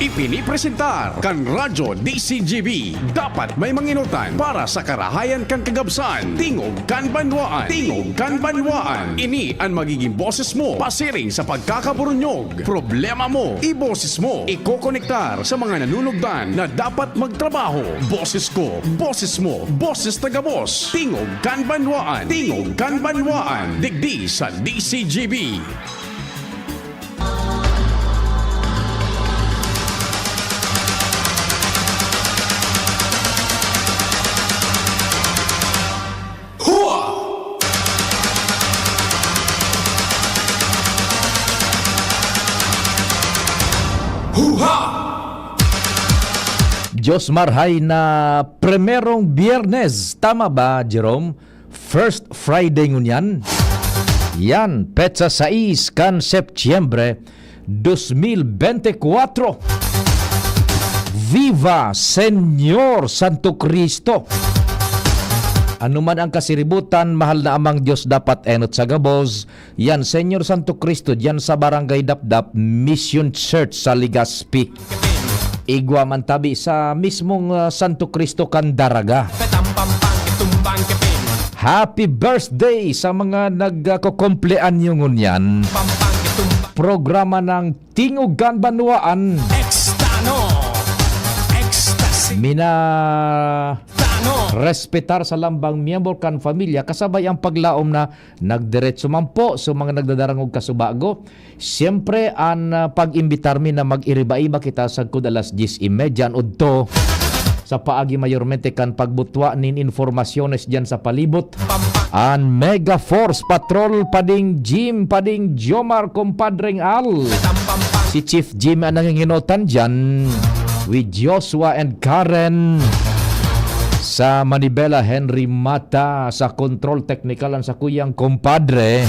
Ipinipresentar kan Radyo DCGB. Dapat may manginutan para sa karahayan kan kagabsan. Tingog kan banwaan. Tingog kan banwaan. Ini ang magiging boses mo pasiring sa pagkakaburunyog. Problema mo, iboses mo. Ikokonektar sa mga nanunugdan na dapat magtrabaho. Boses ko, boses mo, boses taga-boss. Tingog kan banwaan. Tingog kan banwaan. Digdi sa DCGB. Diyos marhay na primerong biyernes. Tama ba, Jerome? First Friday ngunyan. Yan, petsa 6 kan Setyembre 2024. Viva Señor Santo Cristo! Ano man ang kasiributan, mahal na amang Diyos dapat enot sa gabos. Yan, Señor Santo Cristo, yan sa Barangay Dapdap Mission Church sa Legazpi. Igwa man tabi sa mismong Santo Cristo Candaraga. Happy birthday sa mga nagkukumpleanyo ngunyan. Programa ng Tingugan Banwaan. Mina respetar sa lambang miyembro kan familia kasabay ang paglaom na nagdiretso man po sa mga nagdadarangog kasubago. Siyempre ang pag-imbitar mi na mag-iriba-iba kita sa kud alas 10:30 udto sa paagi mayormente kan pagbutwa nin informasyones diyan sa palibot. An Mega Force Patrol pading Jim pading Jomar kumpadreng Al. Si Chief Jim ang nanginginotan diyan with Joshua and Karen. Sa Manibela, Henry Mata. Sa control technical ang sa kuyang kumpadre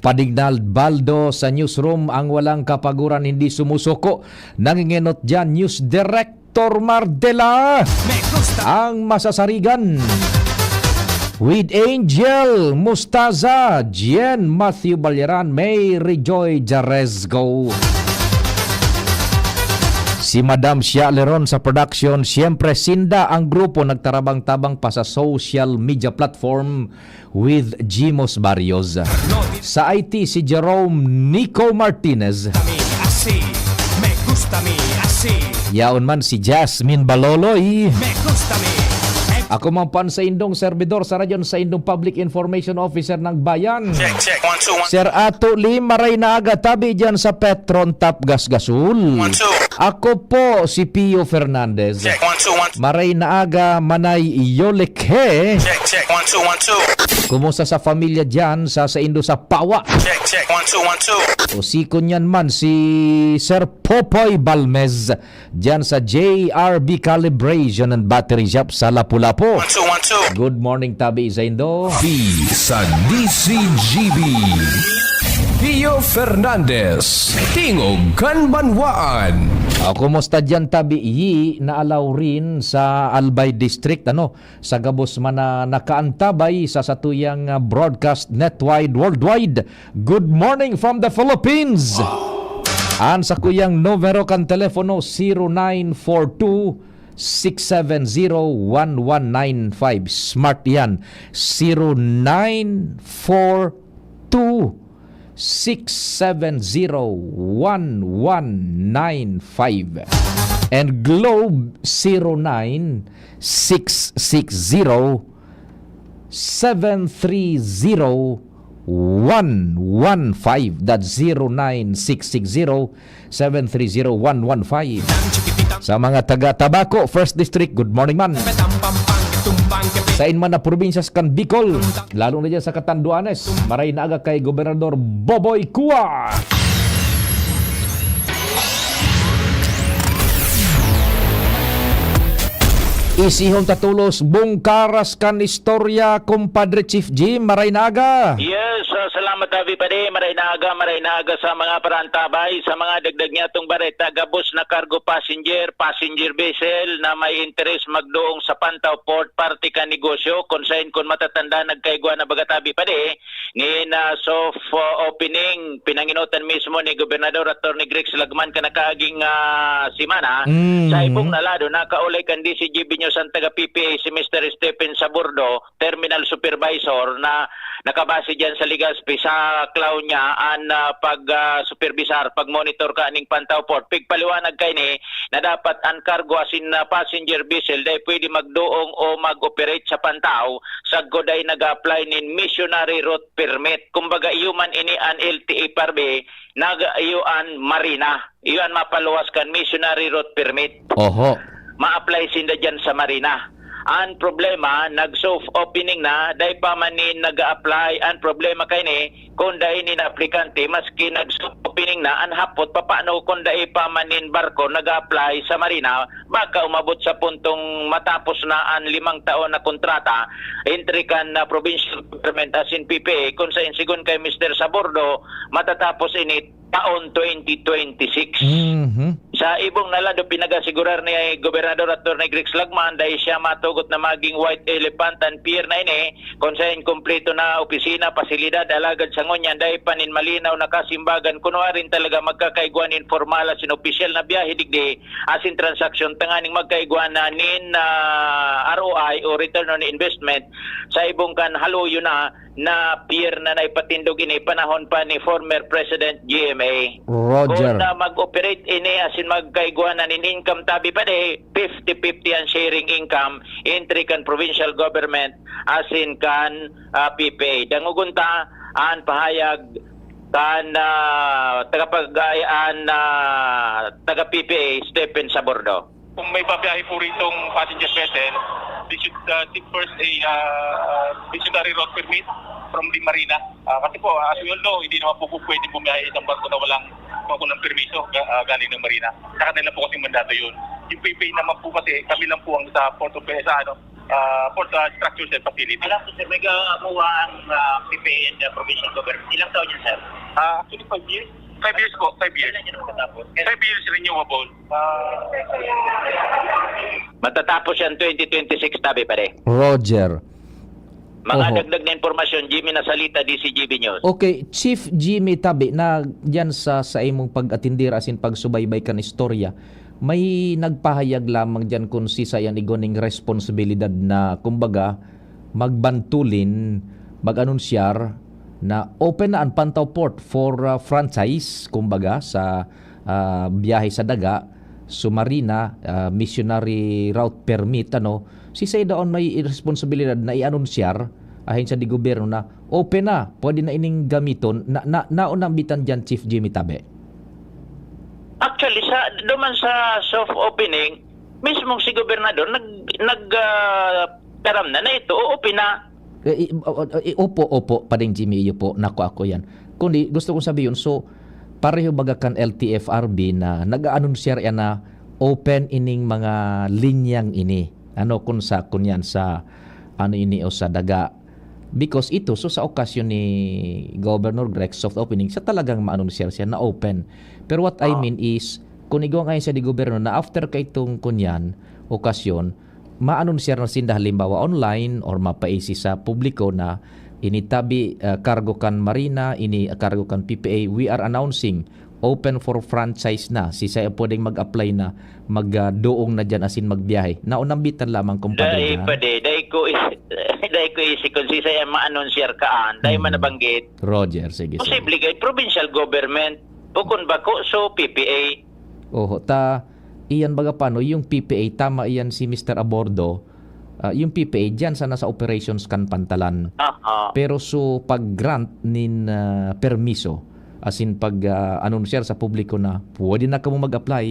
Padignal Baldo. Sa newsroom ang walang kapaguran hindi sumusuko. Nangingenot dyan News Director Mardela ang masasarigan with Angel Mustaza, Jen Matthew Balyeran, May Rejoy Jarezgo. Si Madam Shia Leron sa production. Siyempre, Sinda ang grupo nagtarabang-tabang pa sa social media platform with Jimos Barrios. Sa IT, si Jerome Nico Martinez. Yaon man si Jasmine Baloloy. Ako man pan sa indong servidor sa radyon sa indong Public Information Officer ng Bayan. Check, 1, 2, 1. Sir Ato Lim, maray na aga tabi dyan sa Petron Tap Gasgasul. 1, 2. Ako po si Pio Fernandez. Check, 1, 2, 1. Maray na aga manay Yolekhe. Check, 1, 2, 1, 2. Kumusta sa pamilya dyan sa indo sa Pawa? Check, 1, 2, 1, 2. O sikon yan man si Sir Popoy Balmez dyan sa JRB Calibration and Battery Shop sa Lapu-Lapu. 1, 2, 1, 2. Good morning tabi sa indo. Sa DCGB, Pio Fernandez, Tingog kan Banwaan. Kumusta dyan tabi yi naalaw rin sa Albay District sa gabos man na nakaantabay sa satuyang broadcast netwide worldwide. Good morning from the Philippines. An sa kuyang numero kan telepono 0942 670-1195. Smart yan. 0942-670-1195. And Globe 09-660-730-115. That's 09-660-730-115. Sa mga taga-Tabaco, First District, good morning man. Sa inman na probinsya sa Bicol, lalo na dyan sa Catanduanes, maray na aga kay Gobernador Boboy Kua. Isihon tatulos, bungkaras kan istorya, kumpadre Chief Jim, Maraynaga. Yes, salamat Avi Pade, maray naaga sa mga parantabay, sa mga dagdag niya itong bareta, gabos na cargo passenger vessel na may interest magdoong sa Pantaw Port, parte ka negosyo, konsahin kun matatanda nagkaigwa na bagatabi Pade, ngin soft opening, pinanginutan mismo ni Gobernador Atty. Greg Lagman ka nakaaging simana, sa ibong nalado, nakaulay kan DCGB nyo sa taga PPA si Mr. Stephen Saburdo, Terminal Supervisor, na nakabase dyan sa Legazpi sa clown niya ang pag-supervisar, pag-monitor ka aning Pantaw Port. Pigpaliwanag kay ni na dapat ang cargo asin passenger vessel dahil pwede magdoong o mag-operate sa Pantaw sa goday nag-apply nin missionary route permit. Kumbaga iyuman ini an LTA parbe nag-iyuan marina. Iyuan mapaluwas kan missionary route permit. Oho. Ma-apply sinda dyan sa marina. Ang problema, nag-soft opening na, dahil pa man ni nag-apply, ang problema kay ni, kung dahil ni na aplikante, maski nag-soft opening na, ang hapot, paano kung dahil pa man ni barko nag-apply sa marina, baka umabot sa puntong matapos na ang 5 taon na kontrata, entry kan na provincial government as in PPA, kung sa insigun kay Mr. Sabordo, matatapos ini taon 2026. Sa ibong nalado pinagasigurar ni Gobernador Atty. Greg Lagman dahil siya matugot na maging White Elephant and Pier na ini kung saan kompleto na opisina, pasilidad, alagad sa ngunyan dahil panin malinaw na kasimbagan kunwarin talaga magkakaiguan informal asin opisyal na biyahe digdi asin transaksyon tanganing magkaiguan na nin ROI o return on investment sa ibong kan haluyo na pier na naipatindog ini panahon pa ni former President GMA. Roger. Kung na mag-operate ini asin magkaiguanan in income tabi pa de 50-50 ang sharing income entry kan provincial government asin kan PPA. Dangugunta ang pahayag kan tagapagayaan taga PPA Stephen Sabordo. Kung may babiyahe po ritong passenger vessel, they should seek first a missionary route permit from the marina. Kasi po, as we all know, hindi naman po pwede bumiyahe isang barko na walang permiso galing ng marina. Sa kanila po kasi mandato yun. Yung PPA naman po kasi, kami lang po ang sa Port of Port Structures and Facility. Alam po sir, may gamuha ang PPA and provincial government. Ilang taon yun sir? Actually, 5 years. 5 years po, 5 years. Kailan yun matatapos? 5 years renewable. Matatapos yan 2026 tabi pa de. Roger. Mga Oho. dagdag na impormasyon, Jimmy Nasalita, DCGB News. Okay, Chief Jimmy Tabi, na dyan sa imong pag-atindir asin pagsubaybay kan istorya, may nagpahayag lamang dyan kung sisayan igoning responsibilidad na kumbaga magbantulin, mag-anunsyar na open na ang Pantaw Port for franchise, kumbaga sa biyahe sa daga, submarina, missionary route permit, si say daon may responsibilidad na i-anunsyar ahin sa di gobyerno na open na, pwede na ining gamiton naunambitan dyan Chief Jimmy Tabe. Actually, duman sa soft opening, mismong si Gobernador nagtaram na ito, open na. Opo, pading Jimmy, iyo po, ako yan. Kundi gusto kong sabihin, so pareho baga kan LTFRB na nag-aanunsyar yan na open ining mga linyang ini. Kung sa kunyan sa ini o sa daga. Because ito, so sa okasyon ni Governor Greg soft opening, sa talagang ma-anunsyar siya na open. Pero what I mean is, kung igaw ngayon sa di gobyerno na after kay itong kunyan, okasyon, ma-anunsyar na sinda halimbawa online or mapaisi sa publiko na initabi cargo kan marina, ini cargo kan PPA, we are announcing open for franchise na. Si saya pwedeng mag-apply na magdoong na dyan asin magbiyahe. Naunambitan lamang kumpadre. Dahil ko isi kung si saya ma-anunsyar kaan, dahil manabanggit. Roger, sige. Posible kay provincial government, bukon bako, so PPA. Oho, iyan baga paano, yung PPA, tama iyan si Mr. Abordo, yung PPA dyan sana sa operations kan pantalan. Pero so pag-grant nin permiso, asin pag-anunsyar sa publiko na pwede na kamo mag-apply,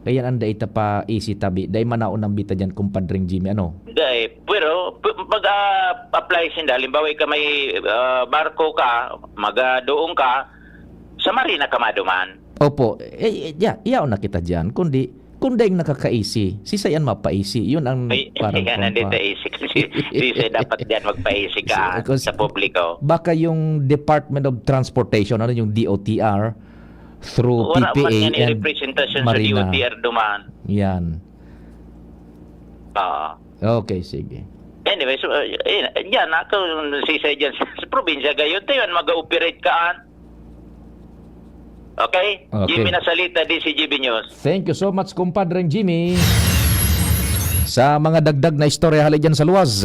kaya anda ita pa easy tabi. Dahil manaon ang bita dyan kumpadring Jimmy, Pero mag-apply sinda, halimbawa ka may barko ka, mag-doong ka, sa marina ka maduman. Opo, iyaw na kita dyan. Kundi, kung daing nakaka-AC, si sayan mapa-AC. Yun ang parang Kaya nandito isik. Di dapat diyan magpa-isik ka Because sa publiko. baka yung Department of Transportation, ano yung DOTR, through Wala man PPA yan and representasyon sa Marina. DOTR dumaan. Yan. Ah. Okay, sige. Anyway, so, yan, ako sisay dyan sa probinsya gayon, tayo mag-operate kaan. Okay? Okay. Jimmy Nasalita, DCGB News. Thank you so much, kumpadreng Jimmy. Sa mga dagdag na istorya, hali dyan sa luwas.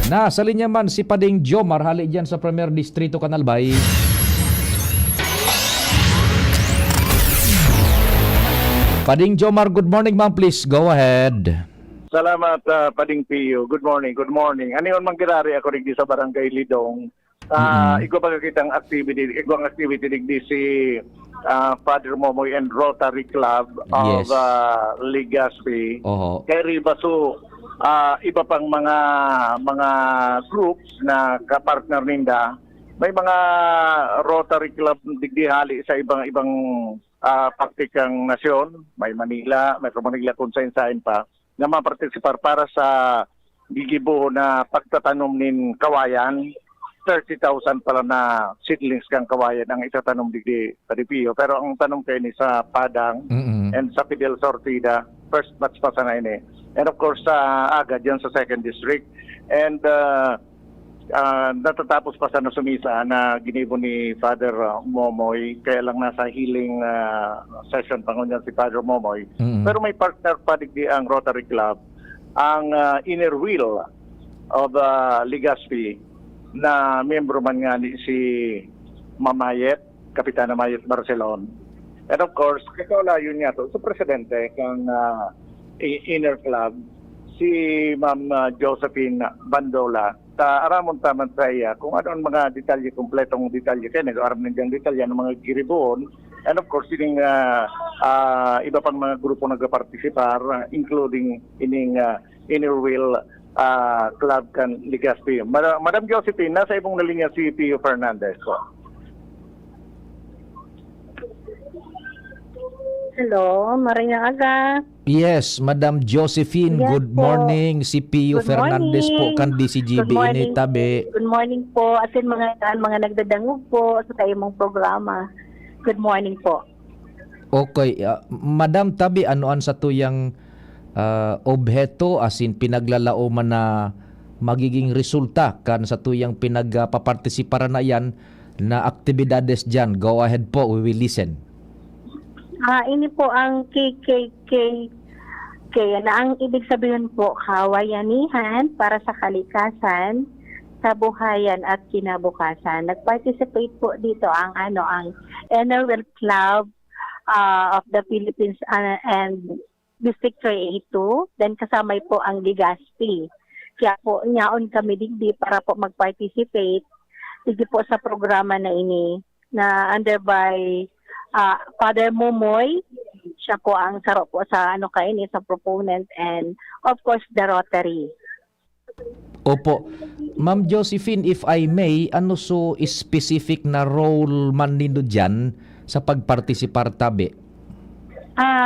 Nasa linya man si Pading Jomar, hali dyan sa Premier Distrito, Canalbay. Pading Jomar, good morning ma'am, please go ahead. Salamat, Pading Pio. Good morning, good morning. Ano yun manggirari ako rin sa Barangay Lidong. Iko ba kitang activity, igwang activity digdi si Father Momoy and Rotary Club of Yes. Legazpi. Oho. Kay Ribaso, iba pang mga groups na kapartner ninda. May mga Rotary Club digdi hali sa ibang praktikang nasyon. May Manila, Metro Manila kung saan pa na mapartisipar para sa gigibo na pagtatanom nin kawayan. 30,000 pala na seedlings kang kawayan ang itatanom digdi Padipio. Pero ang tanong kayo ni sa Padang and sa Fidel Sortida, first batch pa sana ini. And of course sa Agad yan sa 2nd District. And natatapos pa sana sumisa na ginibo ni Father Momoy. Kaya lang nasa healing session pa ngunyan si Father Momoy. Pero may partner pa digdi ang Rotary Club, ang inner wheel of Legazpi, na miyembro man nga ni si Mamayet, Kapitana Mayet Barcelon. And of course, kakawala yun nga to, sa presidente kang inner club, si Ma'am Josephine Bandola, ta aramon taman sa iya kung ano ang mga detalye, kompletong detalye, kaya aram niyang detalye ng mga giriboon. And of course, ining iba pang mga grupo nagpartisipar, including ining inner wheel Club kan Legazpi. Madam Josephine, nasa ibong nalinya si Pio Fernandez po. Hello, Marina Aga. Yes, Madam Josephine, Yes good po. morning. Si Pio Good Fernandez po, morning. kan DCGB Good morning. ini tabi. Good morning po. Atin mga nagdadangog po sa tayo mong programa. Good morning po. Okay, Madam tabi, anoan sa tuyang obheto asin pinaglalauman na magiging resulta kan sa tuyang pinagpapartisiparan na yan na aktibidades dyan. Go ahead po, we will listen. Ini po ang KKK. Kaya na ang ibig sabihin po, kawayanihan para sa kalikasan, kabuhayan at kinabukasan. Nag-participate po dito ang NRL Club of the Philippines and District 382. Then kasama po ang Legazpi. Kaya po nyaon kami digdi para po mag-participate digdi po sa programa na ini na under by Father Momoy. Siya po ang saro po sa sa proponent, and of course the Rotary. Opo. Ma'am Josephine, if I may, ano so specific na role man nindo dyan sa pagpartisipar tabi?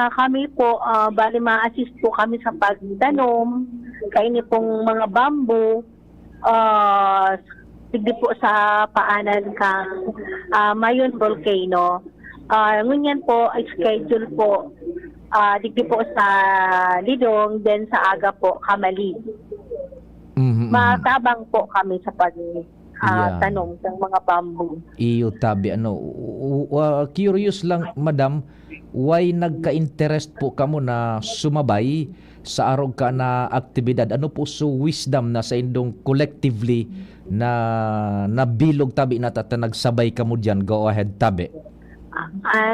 Kami po, bali ma-assist po kami sa pagdanom, kaini pong mga bamboo, digdi po sa paanan kang Mayon Volcano. Ngunyan po, schedule po, digdi po sa Lidong, then sa Aga po, Kamali. Matabang po kami sa pag-tanom ng mga bamboo. Iyo tabi, curious lang, Madam, why nagka-interest po kamo na sumabay sa arog ka na aktibidad? Ano po so wisdom na sa indong collectively na nabilog tabi na nagsabay kamo dyan? Go ahead tabi.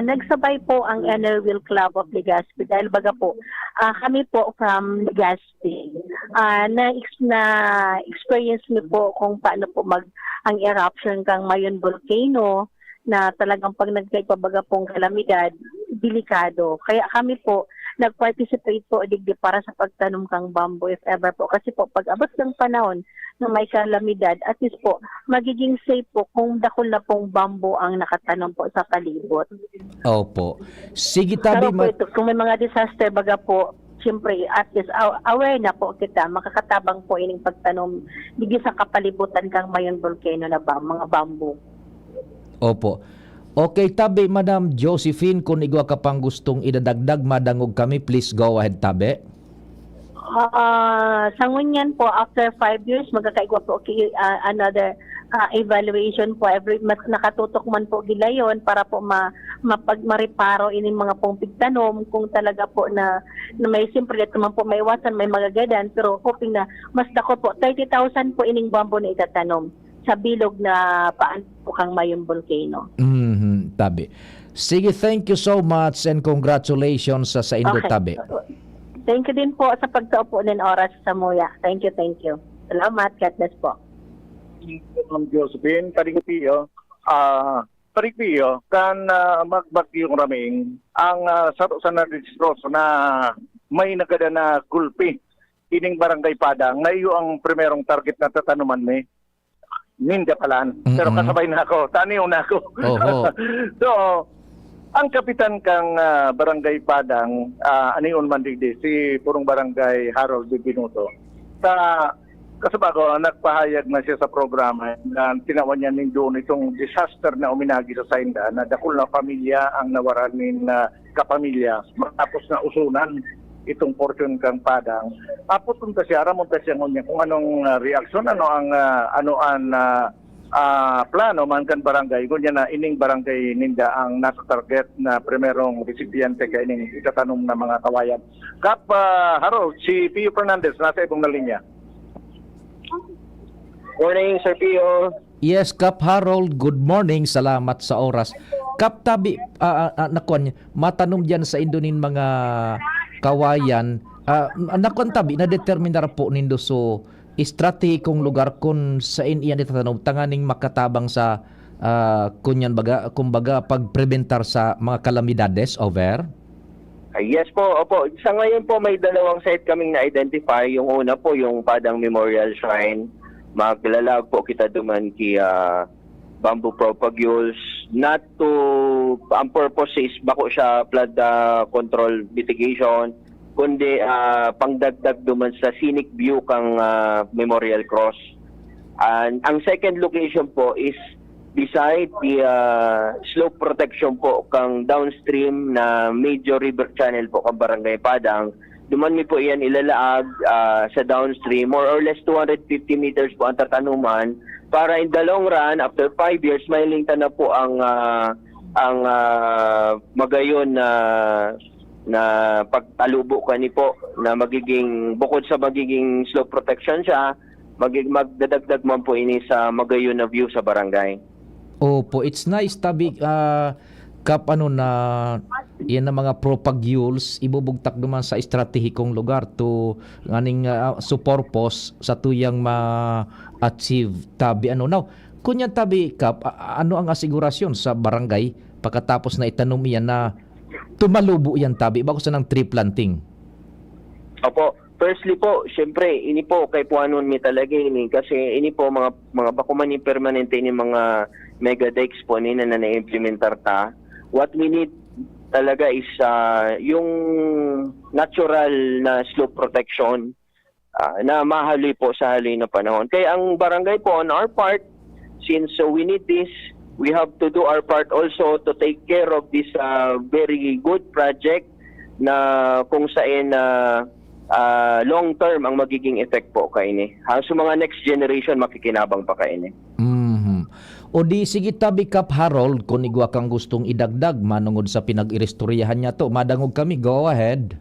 Nagsabay po ang NRL Club of Legazpi dahil baga po kami po from Legazpi. Na-experience niyo po kung paano po ang eruption kang Mayon Volcano na talagang pag nagkaipabaga pong kalamidad, delikado. Kaya kami po nag-participate po digdi para sa pagtanom kang bamboo if ever po. Kasi po pag abot ng panahon na may kalamidad, at least po, magiging safe po kung dakol na pong bamboo ang nakatanom po sa palibot. Opo. Sige tabi, Pero po ito, kung may mga disaster, baga po, siyempre, at least aware na po kita, makakatabang po ining pagtanom, digit sa kapalibutan kang mayon volcano na mga bamboo. Opo. Okay, tabi, Madam Josephine, kung igwa ka pang gustong idadagdag, madangog kami, please go ahead, tabi. Sa ngunyan po, after 5 years, magkakaigwa po another evaluation po. Mas nakatutok man po gilayon para po mareparo ining mga pong pigtanom kung talaga po na may siyempre dito man po may iwasan, may magagadan, pero hoping na mas dako po 30,000 po ining bamboo na itatanom sa bilog na paan po kang Mayon volcano. Tabi. Sige, thank you so much and congratulations sa indo, tabi. Thank you din po sa pagtaupo ng oras sa Muya. Thank you, thank you. Salamat, God bless po. Ma'am Josephine, Parigpiyo, kan magbagyong raming, ang saro sa na-registroso na may nagada na gulpi, ining barangay Padang, na iyo ang primerong target na tatanuman ni Ninja Palan. Pero kasabay na ako, taniw na ako. So, ang kapitan kang barangay Padang, aniyon mandigdi, si Purong Barangay Harold Binuto, kasabago, nagpahayag na siya sa programa na tinawan niya doon itong disaster na uminagi sa Sainda na dakul na pamilya ang nawaran ng kapamilya matapos na usunan itong portion kang Padang. Aputunta siya, ramunta siya ngunya kung anong reaksyon, ano ang plano man kan barangay kunya na ining barangay ninda ang nasa target na primerong recipiente kay ining itatanong na mga kawayan. Kap Harold, si Pio Fernandez nasa ibong na linya. Morning, Sir Pio. Yes, Kap Harold, good morning. Salamat sa oras. Kap tabi, nakuan, matanong dyan sa Indonin mga kawayan, nakuan tabi, na-determinar po nindo so estratehikong lugar kung sa iyan itatanong tanganing makatabang sa kunyan baga kumbaga pagprebentar sa mga kalamidades, over. Yes po, opo. Sa ngayon po may dalawang site kaming na-identify. Yung una po yung Padang Memorial Shrine. Maglalag po kita duman kaya bamboo propagules, not to ang purpose is bako siya flood control mitigation, kundi pangdagdag duman sa scenic view kang Memorial Cross. And ang second location po is beside the slope protection po kang downstream na major river channel po kang Barangay Padang. Duman mi po iyan ilalaag sa downstream, more or less 250 meters po ang tatanuman para in the long run, after 5 years, may lingta na po ang magayon na pagtalubo kani po na magiging, bukod sa magiging slope protection siya, magdadagdag man po ini sa magayon na view sa barangay. Opo, it's nice tabi Kap na yan ang mga propagules ibubugtak naman sa estratehikong lugar to nganing so purpose sa tuyang ma-achieve tabi now kunyan tabi Kap ano ang asigurasyon sa barangay pagkatapos na itanom yan na tumalubo yan tabi bago sa ng tree planting. Opo, firstly po syempre ini po kay puanon mi talaga ini kasi ini po mga bakuman ni permanente ini mga mega dikes po ni na na-implementar ta. What we need talaga is yung natural na slope protection na mahali po sa hali na panahon. Kaya ang barangay po on our part, since we need this, we have to do our part also to take care of this very good project na kung saan long term ang magiging effect po kaini. So mga next generation makikinabang pa kaini. O di sige tabi Kap Harold kung igwa kang gustong idagdag manungod sa pinag-irestoryahan niya to madangog kami, go ahead.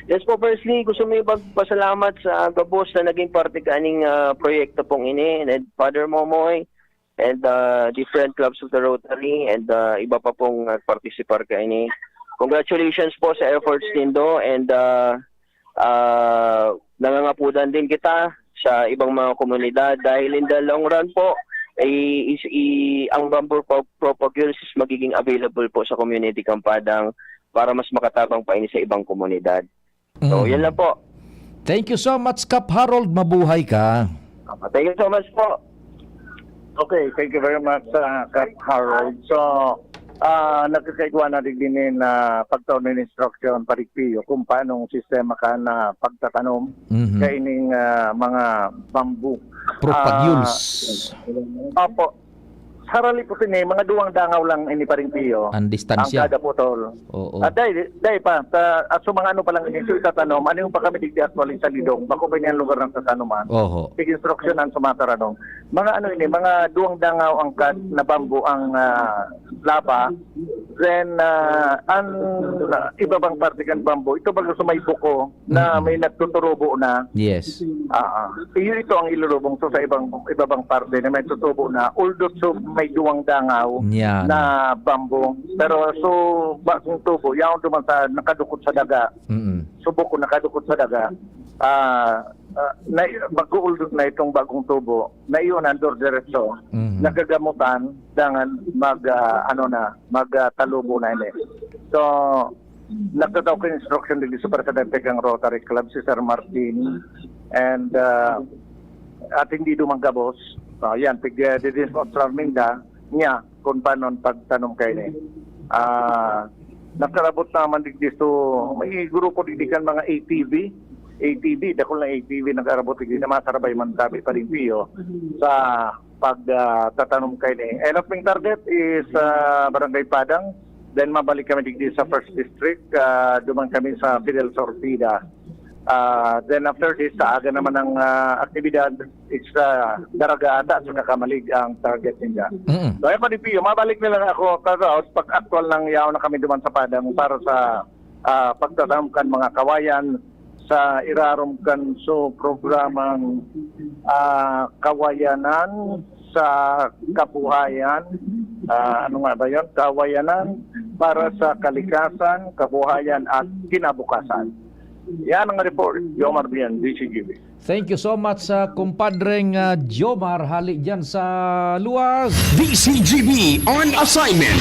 Yes po, firstly gusto mo ipagpasalamat sa gabos na naging parte kaning proyekto pong ini and Father Momoy and different clubs of the Rotary and iba pa pong participar kaini. Congratulations po sa efforts nindo and nangangapudan din kita sa ibang mga komunidad dahil in the long run po ang bamboo propagules is magiging available po sa community kang Padang para mas makatabang pa ini sa ibang komunidad. So, yan lang po. Thank you so much, Kap Harold. Mabuhay ka. Thank you so much po. Okay, thank you very much, Kat Harold. So, nagkakaigwa na din na pagtaon ng instruction parikpiyo kung paanong sistema ka na pagtatanom kaining mga bamboo. Propagules. Opo. Sarali po tini, mga duwang dangaw lang ini parikpiyo. Ang distansya. Ang kada putol. Oo. Day pa, at so mga ano pa lang ini, so itatanom, ano yung pa kami digdi actually sa lidong, bako pa niyan lugar ng tatanuman. Oho. Big instruction ang sumataranong. Mga ano ini, mga duwang dangaw ang kad na bambu ang laba. Then, ang iba bang parte kan bambu, ito bago sa may buko na may nagtuturubo na. Yes. Ito ang ilurubong so sa iba bang parte na may tutubo na. Although so may duwang dangaw Yan. na bambu. Pero so bagong tubo, yung duman sa nakadukot sa daga. Subo ko nakadukot sa daga. Mag-uuldot na itong bagong tubo na iyon andor diretso. Nagagamutan dangan magtalubo na ini. So nagtataw ko instruction din sa Presidente ng Rotary Club si Sir Martin and at hindi dumanggabos. Yan, pag-didis on Minda niya kung paano pagtanong kayo ni. Nakarabot naman dito, may grupo didikan mga ATV, dakol na ATV nakarabot dito na masarabay man tabi pa rin piyo sa pagtatanong kayo ni. And ang target is Barangay Padang, then mabalik kami dito sa 1st District, duman kami sa Fidel Sortida. Then after this, sa aga naman ng aktibidad, it's Daraga ata, so nakamalig ang target niya. So ayun pa di Pio, mabalik nila na ako pag actual ng yaw na kami duman sa Padang para sa pagtatamkan mga kawayan sa irarumkan so programang kawayanan sa kabuhayan. Ano nga ba yun? Kawayanan para sa kalikasan, kabuhayan at kinabukasan. Yan ang report, Jomar Bian, DCGB. Thank you so much sa kumpadreng Jomar. Hali dyan sa luwas. DCGB on assignment.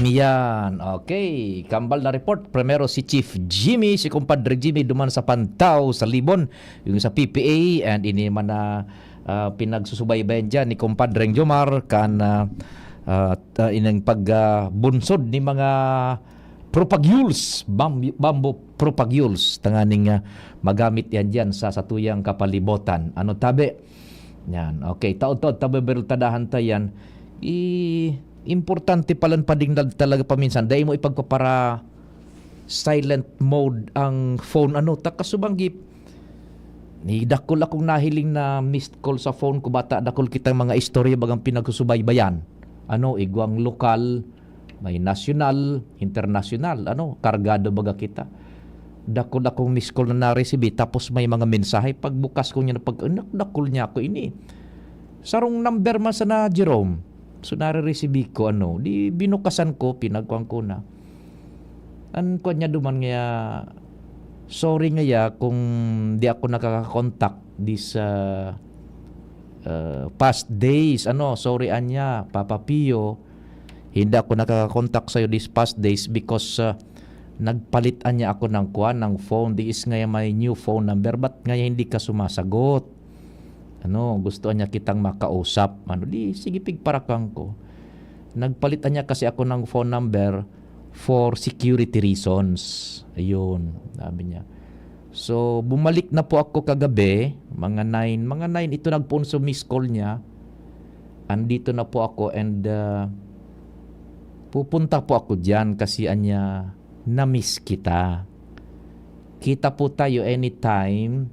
Yan. Okay. Kambal na report. Primero si Chief Jimmy, si kumpadre Jimmy duman sa Pantaw, sa Libon, yung sa PPA, and ini man na pinagsusubaybayan dyan ni kumpadreng Jomar kan inang pagbunsod ni mga propagules, bamboo propagules, tanganing magamit yan dyan sa satuyang kapalibotan. Ano tabi? Yan. Okay. Taon-taon tabi berutadahan tayan. Importante palan pa ding talaga paminsan. Dahil mo ipagpapara silent mode ang phone. Takasubanggi. Ni dakol akong nahiling na missed call sa phone ko bata. Dakol kitang mga istorya bagang pinagsusubaybayan. Igwang lokal, may nasyonal, internasyonal, kargado baga kita. Dakol akong miss call na na-receive, tapos may mga mensahe. Pagbukas ko niya, dakol niya ako ini. Sarong number man sa na Jerome. So nare-receive ko, di binukasan ko, pinagkuhan ko na. An ko niya duman nga, sorry nga kung di ako nakakakontak this past days. Sorry anya, Papa Pio. Hindi ako nakakakontak sa'yo these past days because nagpalit niya ako ng phone. Di is ngayon may new phone number. Ba't ngayon hindi ka sumasagot? Gusto niya kitang makausap. Di sige pigparakang ko. Nagpalit niya kasi ako ng phone number for security reasons. Ayun, sabi niya. So, bumalik na po ako kagabi, mga 9 ito nagpunso miss call niya. Andito na po ako and pupunta po ako diyan kasi anya na-miss kita. Kita po tayo anytime.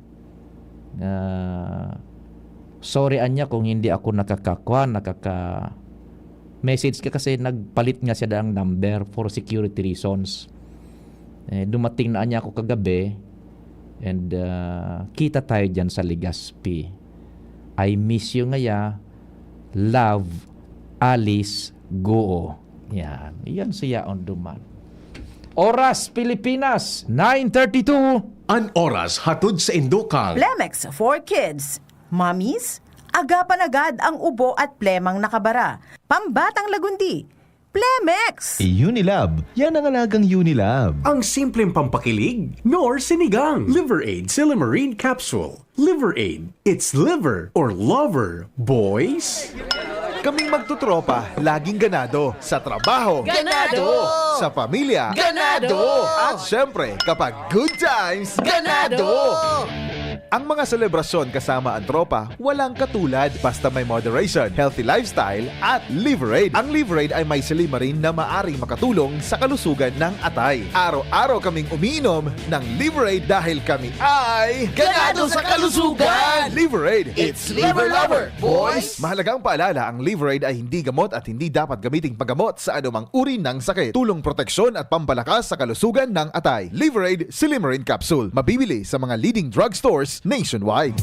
Sorry anya kung hindi ako message ka kasi nagpalit nga siya ng number for security reasons. Dumating na anya ako kagabi and kita tayo diyan sa Legazpi. I miss you ngaya. Love, Alice, Goo. Yan siya on duman. Oras Pilipinas 9:32. An oras hatod sa Indokal. Plemex for Kids. Mommies, agapan agad ang ubo at plemang nakabara. Pambatang lagundi. Plemex! Unilab, yan ang alagang Unilab. Ang simpleng pampakilig, nor sinigang. Liver Aid Silimarine Capsule. Liver Aid. It's liver or lover, boys. Kaming magtutropa, laging ganado. Sa trabaho, Ganado! Sa pamilya, Ganado! At syempre, kapag good times, Ganado! Ang mga selebrasyon kasama ang tropa, walang katulad basta may moderation, healthy lifestyle at Liver Aid. Ang Liver Aid ay may silimarin na maaring makatulong sa kalusugan ng atay. Araw-araw kaming umiinom ng Liver Aid dahil kami ay Ganado sa kalusugan! Liver Aid, It's Liver Lover, boys! Mahalagang paalala, ang Liver Aid ay hindi gamot at hindi dapat gamiting paggamot sa anumang uri ng sakit. Tulong proteksyon at pampalakas sa kalusugan ng atay. Liver Aid Silimarin Capsule. Mabibili sa mga leading drugstores nationwide.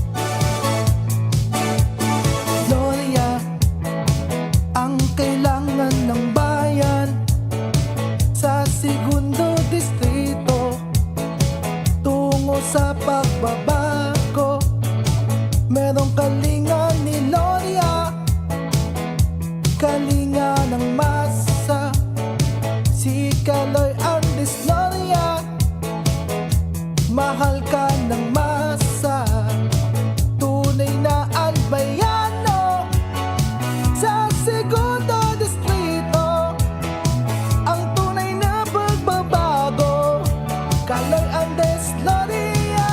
Gloria, ang kailangan ng bayan sa segundo distrito tungo sa pagbabago. Merong kalinga ni Gloria, kalinga ng masa, si Kaloy Andes Gloria, mahal ka ng masa, tunay na albayano sa segundo distrito, ang tunay na pagbabago, Kaloy Andes Gloria.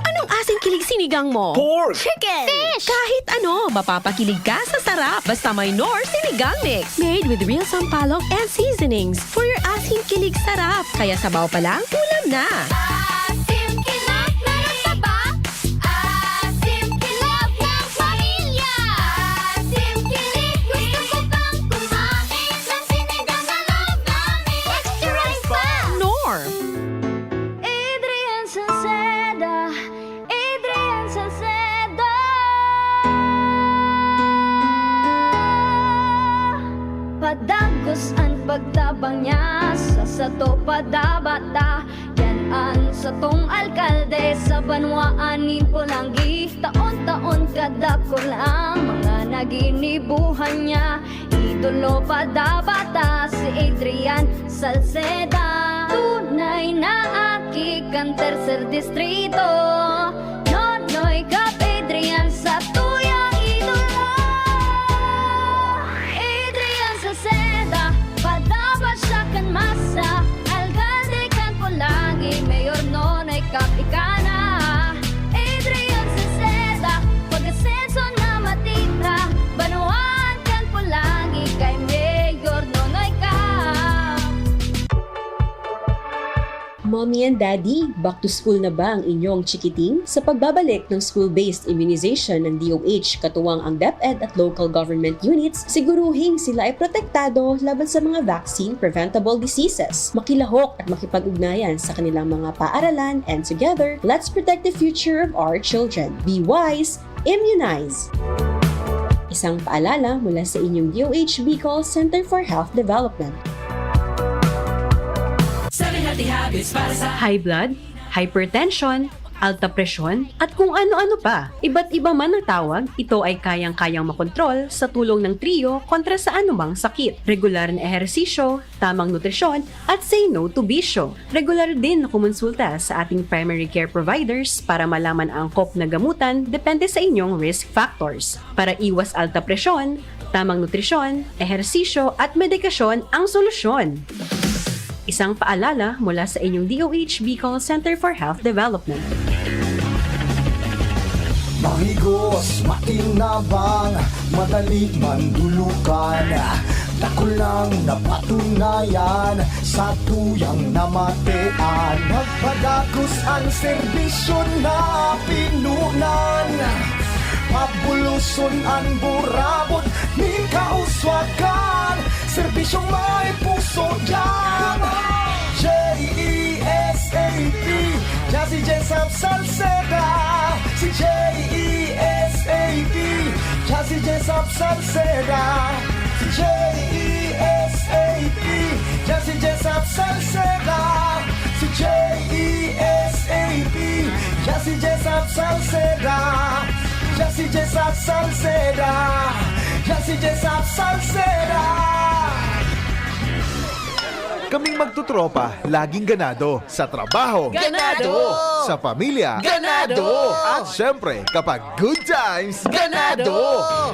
Anong asing kilig sinigang mo? Pork! Chicken! Fish! Kahit ano, mapapakilig ka sa sarap basta may Knorr Sinigang Mix. Made with real sampalok and seasonings for your asing kilig sarap. Kaya sabaw pa lang, ulam na! Asim kilap na nasaba, asim kilap ng pamilya, asim kilig gusto ko pang kumain ng sinigang na love namin. Extra rice pa! Knorr! Adrian Salceda, Adrian Salceda. Padagos ang pagtabang niya sa sato padabata. Yan ang satong alkalde sa banwaan po langgi. Taon-taon kadako lang mga naginibuhan niya. Idolo padabata si Adrian Salceda. Tunay na aki kang tercer distrito. Nonoy kap Adrian sa tuyang idolo. Adrian Salceda, padabat siya kan masa. Alcalde kan po lagi, mayor nonoy kap ikana. Adrian Salceda, pag-asenso na matita. Banuan kan po lagi, kay mayor nonoy kap. Mommy and Daddy, back to school na ba ang inyong chikiting? Sa pagbabalik ng school-based immunization ng DOH katuwang ang DepEd at local government units, siguruhing sila ay protektado laban sa mga vaccine-preventable diseases. Makilahok at makipag-ugnayan sa kanilang mga paaralan, and together, let's protect the future of our children. Be wise, immunize! Isang paalala mula sa inyong DOH Bicol Center for Health Development. High blood, hypertension, alta presyon, at kung ano-ano pa. Iba't iba man ang tawag, ito ay kayang-kayang makontrol sa tulong ng trio kontra sa anumang sakit. Regular na ehersisyo, tamang nutrisyon, at say no to bisyo. Regular din na kumonsulta sa ating primary care providers para malaman ang angkop na gamutan depende sa inyong risk factors. Para iwas alta presyon, tamang nutrisyon, ehersisyo, at medikasyon ang solusyon. Isang paalala mula sa inyong DOH Bicol Center for Health Development. Mahigos, makinabang, madali mandulukan. Dako lang napatunayan sa tuyang namatean. Magpadagos ang serbisyo na pinunan. Pabuluson ang burabot, ni kauswagan. Serbisyong may puso dyan. J-E-S-A-P, Jazzy Jessup Salceda. Si J-E-S-A-P, Jazzy Jessup Salceda. Si J-E-S-A-P, Jazzy Jessup Salceda. Si J-E-S-A-P, Jazzy Jessup Salceda. Jazzy Jessup Salceda. Jazzy Jessup Salceda. Kaming magtutropa, laging ganado. Sa trabaho, Ganado! Sa pamilya, Ganado! At syempre, kapag good times, Ganado!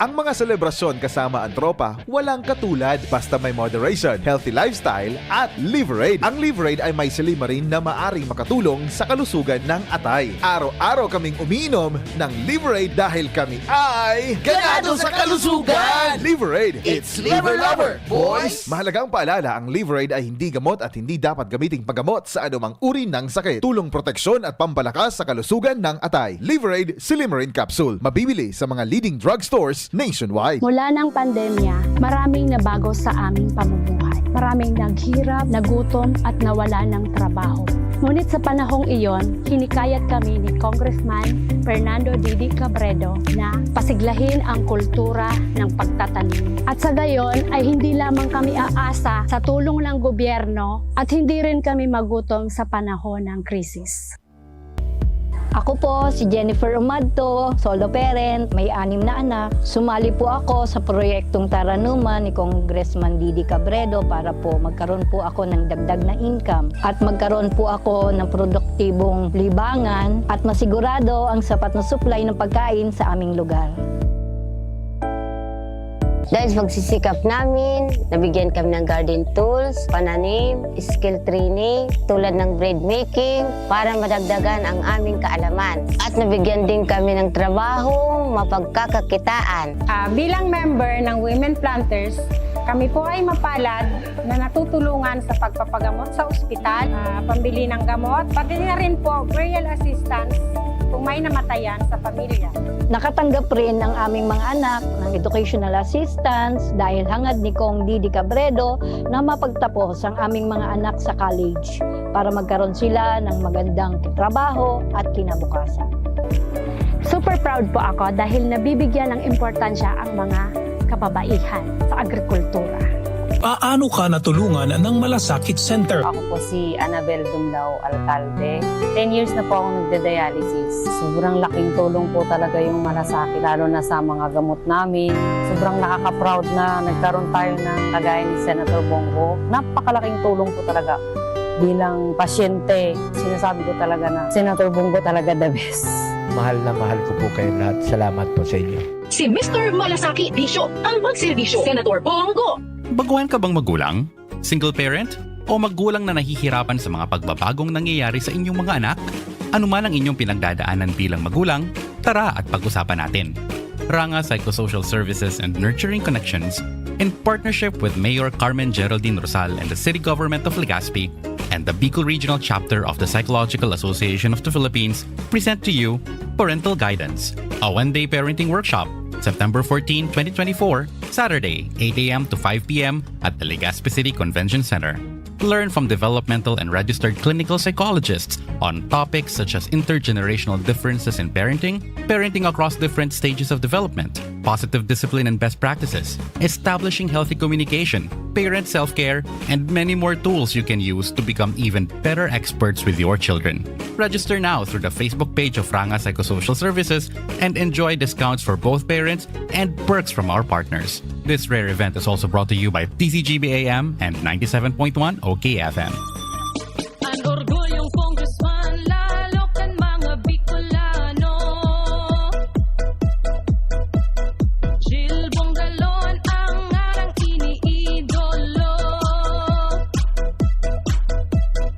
Ang mga selebrasyon kasama ang tropa, walang katulad basta may moderation, healthy lifestyle at Liverade. Ang Liverade ay may silimarin na maaring makatulong sa kalusugan ng atay. Araw-araw kaming umiinom ng Liverade dahil kami ay Ganado sa kalusugan! Liverade, It's Liver Lover, boys! Mahalagang paalala, ang Liverade ay hindi gamot at hindi dapat gamiting paggamot sa anumang uri ng sakit. Tulong proteksyon at pampalakas sa kalusugan ng atay. Liverade Silimarin Capsule. Mabibili sa mga leading drugstores nationwide. Mula ng pandemya, maraming nabago sa aming pamumuhay. Maraming naghirap, nagutom at nawala ng trabaho. Ngunit sa panahong iyon, hinikayat kami ni Congressman Fernando Didi Cabredo na pasiglahin ang kultura ng pagtatanim. At sa gayon ay hindi lamang kami aasa sa tulong ng gobyerno at hindi rin kami magutom sa panahon ng krisis. Ako po si Jennifer Umadto, solo parent, may 6 na anak. Sumali po ako sa proyektong Taranuman ni Congressman Didi Cabredo para po magkaroon po ako ng dagdag na income at magkaroon po ako ng produktibong libangan at masigurado ang sapat na supply ng pagkain sa aming lugar. Dahil sa pagsisikap namin, nabigyan kami ng garden tools, pananim, skill training, tulad ng bread making, para madagdagan ang aming kaalaman. At nabigyan din kami ng trabaho, mapagkakakitaan. Bilang member ng Women Planters, kami po ay mapalad na natutulungan sa pagpapagamot sa ospital, pambili ng gamot, pati na rin po burial assistance kung may namatayan sa pamilya. Nakatanggap rin ang aming mga anak ng educational assistance dahil hangad ni Kong Didi Cabredo na mapagtapos ang aming mga anak sa college para magkaroon sila ng magandang trabaho at kinabukasan. Super proud po ako dahil nabibigyan ng importansya ang mga kababaihan sa agrikultura. Paano ka natulungan ng Malasakit Center? Ako po si Annabel Dumlao Alcalde. 10 years na po akong nagde-dialysis. Sobrang laking tulong po talaga yung Malasakit, lalo na sa mga gamot namin. Sobrang nakaka-proud na nagkaroon tayo ng kagaya ni Senator Bongo. Napakalaking tulong po talaga. Bilang pasyente, sinasabi ko talaga na Senator Bongo talaga the best. Mahal na mahal ko po kayo lahat. Salamat po sa inyo. Si Mr. Malasaki Bisyo, ang magserbisyo, Senator Bongo. Baguhan ka bang magulang? Single parent? O magulang na nahihirapan sa mga pagbabagong nangyayari sa inyong mga anak? Ano man ang inyong pinagdadaanan bilang magulang, tara at pag-usapan natin. Ranga Psychosocial Services and Nurturing Connections, in partnership with Mayor Carmen Geraldine Rosal and the City Government of Legazpi and the Bicol Regional Chapter of the Psychological Association of the Philippines, present to you Parental Guidance, a one-day parenting workshop, September 14, 2024, Saturday, 8 a.m. to 5 p.m. at the Legazpi City Convention Center. Learn from developmental and registered clinical psychologists on topics such as intergenerational differences in parenting, parenting across different stages of development, positive discipline and best practices, establishing healthy communication, parent self-care, and many more tools you can use to become even better experts with your children. Register now through the Facebook page of Ranga Psychosocial Services and enjoy discounts for both parents and perks from our partners. This rare event is also brought to you by TCGB AM and 97.1 OKFM. Ang orgulyong congressman, lalo kan mga Bicolano. Jill Bongalon, ang arang iniidolo.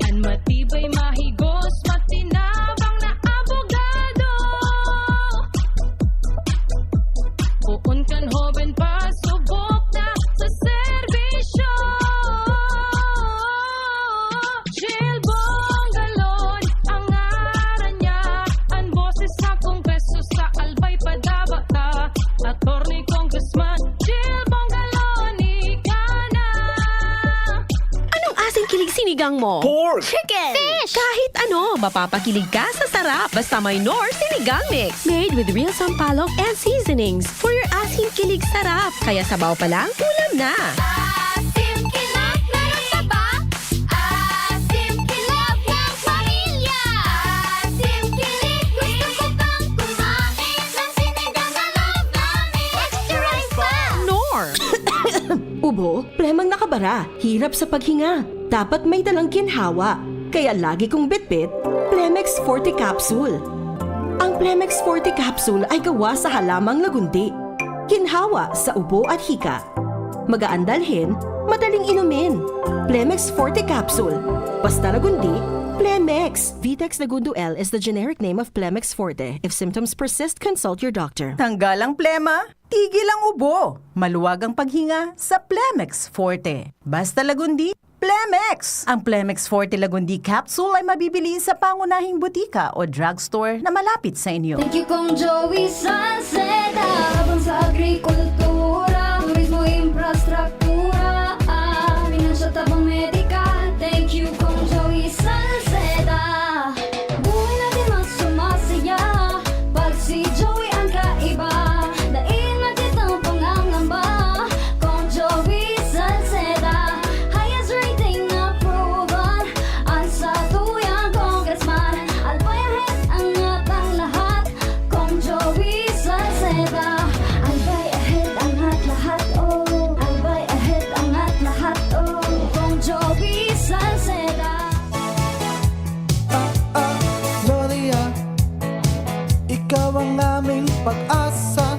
Ang matibay, mahigos, matinabang na abogado. Puun kan hoben pa, subok na sa serbisyo. Jill Bongalon, ang aran niya, ang boses sa kongreso sa albay padabata. Attorney Congressman Jill Bongalon, ikana. Anong asing kilig sinigang mo? Pork! Chicken! Fish! Kahit ano, mapapakilig ka sa sarap. Basta may Knorr Sinigang Mix. Made with real sampalok and seasonings for your asin kilig sarap. Kaya sabaw pa lang, ulam na. Asim kilap, meron ka ba? Asim kilap ng pamilya. Asim kilig, gusto ko pang kumain ng sinigang na loob namin. Extra rice pa! Knorr! Ubo ubo, plemang nakabara, hirap sa paghinga. Dapat may dalang ginhawa. Kaya lagi kong bitbit, Plemex Forte Capsule. Ang Plemex Forte Capsule ay gawa sa halamang lagundi. Ginhawa sa ubo at hika. Magaan dalhin, madaling inumin. Plemex Forte Capsule. Basta lagundi, Plemex. Vitex Segundo L is the generic name of Plemex Forte. If symptoms persist, consult your doctor. Tanggal ang plema, tigil ang ubo. Maluwag ang paghinga sa Plemex Forte. Basta lagundi, Plemex! Ang Plemex Forte Lagundi Capsule ay mabibili sa pangunahing butika o drugstore na malapit sa inyo. Thank you kong Joey Salceda. Habang sa agrikultura, turismo, infrastruktura, finansya, tabang medikal. Thank you kong Joey Salceda. Buhay natin mas sumasaya pag si Joey ang kaiba. Daig natin ang pangangamba kong Joey Salceda. Highest rating na proven ang sa tuyang congressman. Albayahit angat ang lahat kong Joey Salceda. Albay ahead angat lahat oh. Albay ahead angat lahat oh. Kong Joey Salceda. Gloria, ikaw ang aming pag-asa.